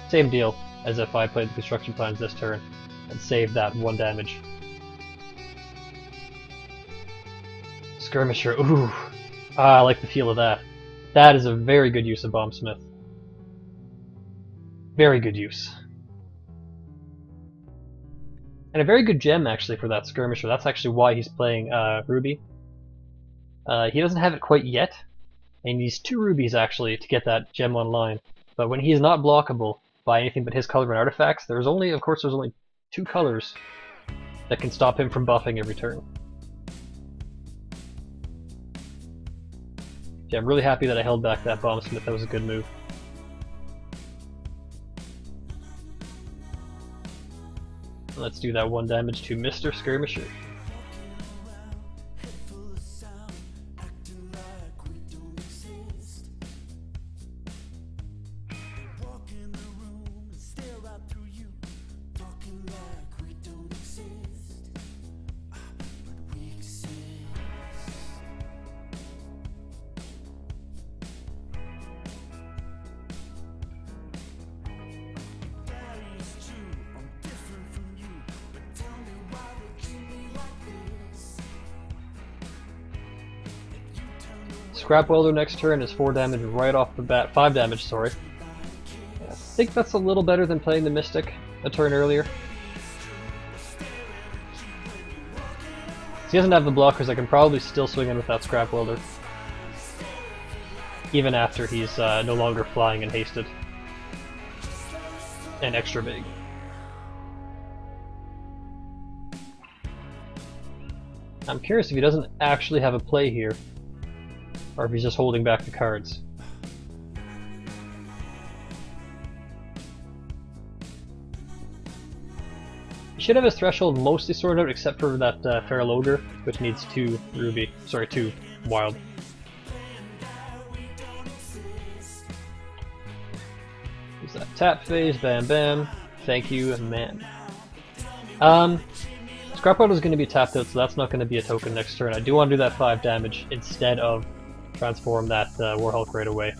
Same deal as if I played the construction plans this turn and saved that 1 damage. Skirmisher, ooh, I like the feel of that. That is a very good use of Bombsmith. Very good use. And a very good gem, actually, for that Skirmisher. That's actually why he's playing Ruby. He doesn't have it quite yet, and he needs 2 rubies, actually, to get that gem online. But when he is not blockable by anything but his color and artifacts, there's only 2 colors that can stop him from buffing every turn. Yeah, I'm really happy that I held back that Bomb Smith. That was a good move. Let's do that 1 damage to Mr. Skirmisher. Scrap Welder next turn is 4 damage right off the bat. 5 damage, sorry. I think that's a little better than playing the Mystic a turn earlier. So he doesn't have the blockers, I can probably still swing in with that Scrap Welder. Even after he's no longer flying and hasted. And extra big. I'm curious if he doesn't actually have a play here. Or if he's just holding back the cards. He should have his threshold mostly sorted out except for that Feral Ogre, which needs 2 Ruby. Sorry, 2 Wild. Use that tap phase, bam bam. Thank you, man. Scrap Welder is going to be tapped out, so that's not going to be a token next turn. I do want to do that 5 damage instead of transform that Warhulk right away.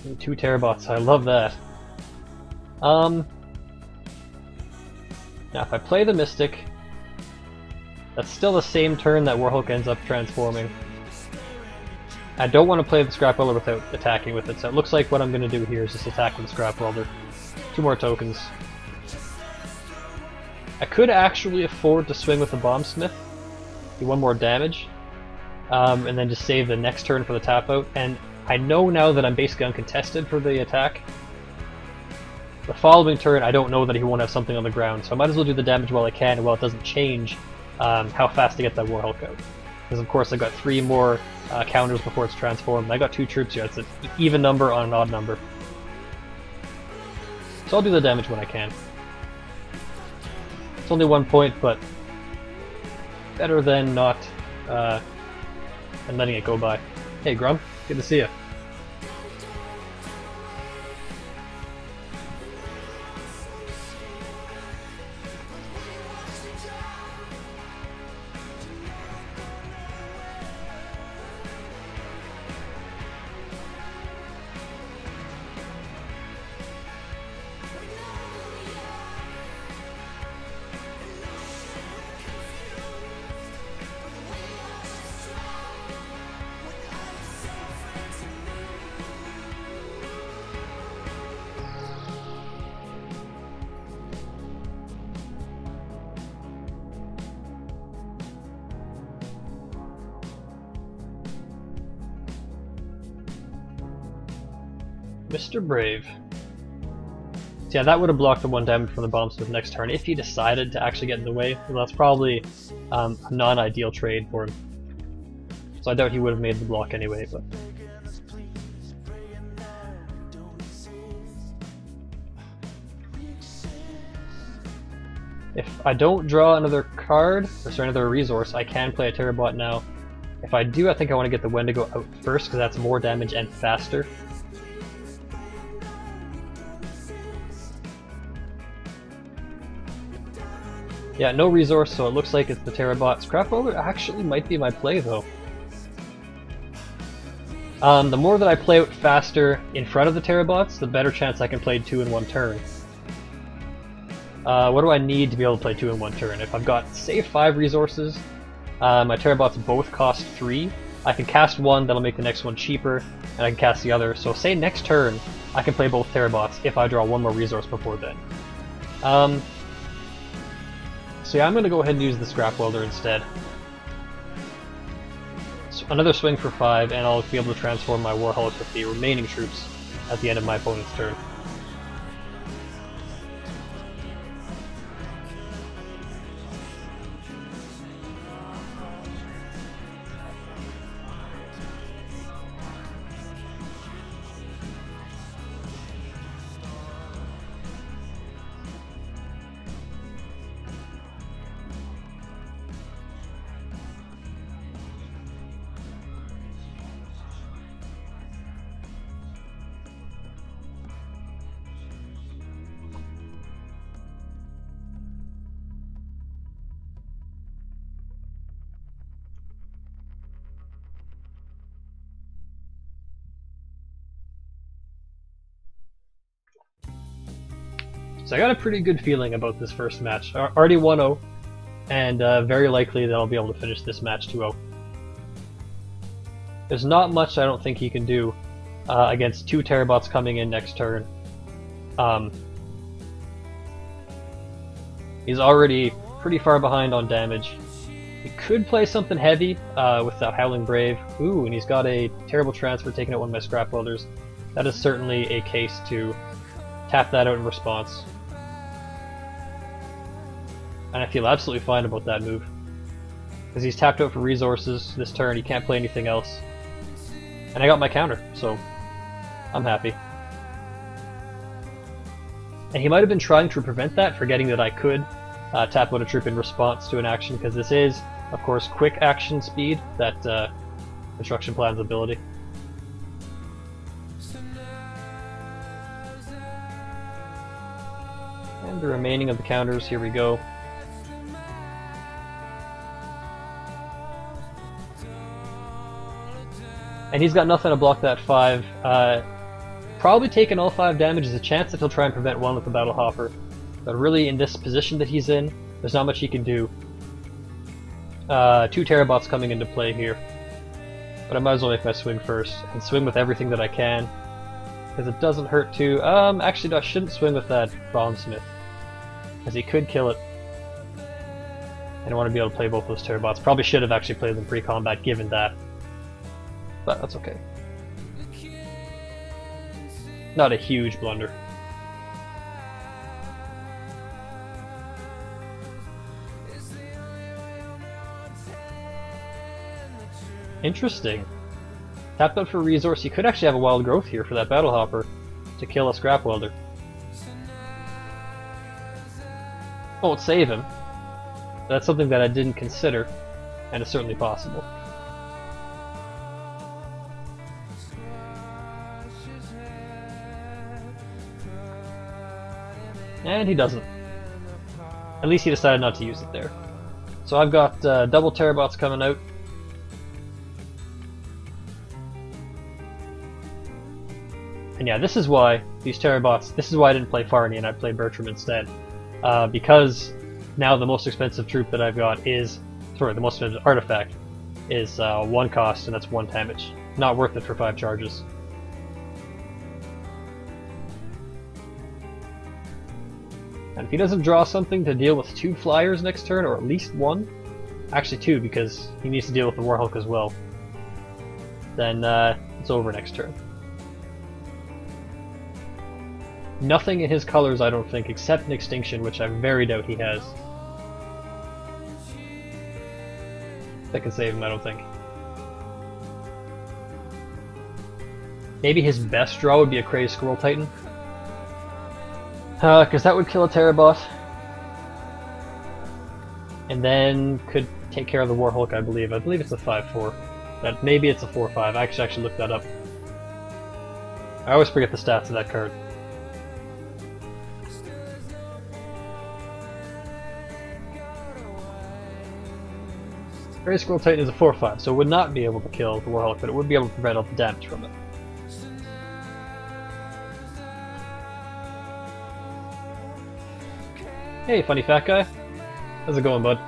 And 2 Terrabots, I love that. Now if I play the Mystic, that's still the same turn that Warhulk ends up transforming. I don't want to play the Scrap Welder without attacking with it, so it looks like what I'm going to do here is just attack with the Scrap Welder. 2 more tokens. I could actually afford to swing with the Bomb Smith, do 1 more damage, and then just save the next turn for the tap out. And I know now that I'm basically uncontested for the attack. The following turn, I don't know that he won't have something on the ground, so I might as well do the damage while I can, while it doesn't change how fast I get that Warhulk out. Because of course I've got 3 more counters before it's transformed. I got 2 troops here. It's an even number on an odd number. So I'll do the damage when I can. It's only 1 point, but better than not and letting it go by. Hey Grum, good to see you. Mr. Brave. So yeah, that would have blocked the 1 damage from the Bomb Smith next turn if he decided to actually get in the way. Well, that's probably a non-ideal trade for him. So I doubt he would have made the block anyway, but... If I don't draw another card, or sorry, another resource, I can play a Terrabot now. If I do, I think I want to get the Wendigo out first, because that's more damage and faster. Yeah, no resource, so it looks like it's the Terrabot. Scrap Welder actually might be my play, though. The more that I play out faster in front of the Terrabots, the better chance I can play 2 in 1 turn. What do I need to be able to play 2 in 1 turn? If I've got, say, 5 resources, my Terrabots both cost 3, I can cast one, that'll make the next one cheaper, and I can cast the other. So say next turn, I can play both Terrabots if I draw 1 more resource before then. So yeah, I'm going to go ahead and use the Scrap Welder instead. So another swing for 5, and I'll be able to transform my Warhulk with the remaining troops at the end of my opponent's turn. So I got a pretty good feeling about this first match. Already 1-0, and very likely that I'll be able to finish this match 2-0. There's not much I don't think he can do against 2 Terrabots coming in next turn. He's already pretty far behind on damage. He could play something heavy with that Howling Brave. Ooh, and he's got a terrible transfer taking out one of my Scrap Welders. That is certainly a case to tap that out in response. And I feel absolutely fine about that move. Because he's tapped out for resources this turn, he can't play anything else. And I got my counter, so I'm happy. And he might have been trying to prevent that, forgetting that I could tap out a troop in response to an action, because this is, of course, quick action speed, that construction plan's ability. And the remaining of the counters, here we go. And he's got nothing to block that 5. Probably taking all 5 damage is a chance that he'll try and prevent 1 with the Battle Hopper. But really, in this position that he's in, there's not much he can do. 2 Terrabots coming into play here. But I might as well make my swing first, and swing with everything that I can. Because it doesn't hurt to... actually no, I shouldn't swing with that Bombsmith. Because he could kill it. I don't want to be able to play both those Terrabots. Probably should have actually played them pre-combat given that. But that's okay. Not a huge blunder. Interesting. Tapped out for a resource. You could actually have a Wild Growth here for that Battle Hopper to kill a Scrap Welder. Won't save him. That's something that I didn't consider, and it's certainly possible. And he doesn't. At least he decided not to use it there. So I've got double Terrabots coming out. And yeah, this is why these Terrabots, this is why I didn't play Farney and I played Bertram instead. Because now the most expensive troop that I've got is, sorry, the most expensive artifact is 1 cost, and that's 1 damage. Not worth it for 5 charges. And if he doesn't draw something to deal with 2 flyers next turn, or at least 1, actually 2 because he needs to deal with the Warhulk as well, then it's over next turn. Nothing in his colors, I don't think, except an Extinction, which I very doubt he has. That can save him, I don't think. Maybe his best draw would be a Crazed Squirrel Titan. Because that would kill a Terrabot. And then could take care of the Warhulk, I believe. I believe it's a 5-4. That maybe it's a 4-5. I actually looked that up. I always forget the stats of that card. Crazed Squirrel Titan is a 4-5, so it would not be able to kill the Warhulk, but it would be able to prevent all the damage from it. Hey, funny fat guy. How's it going, bud?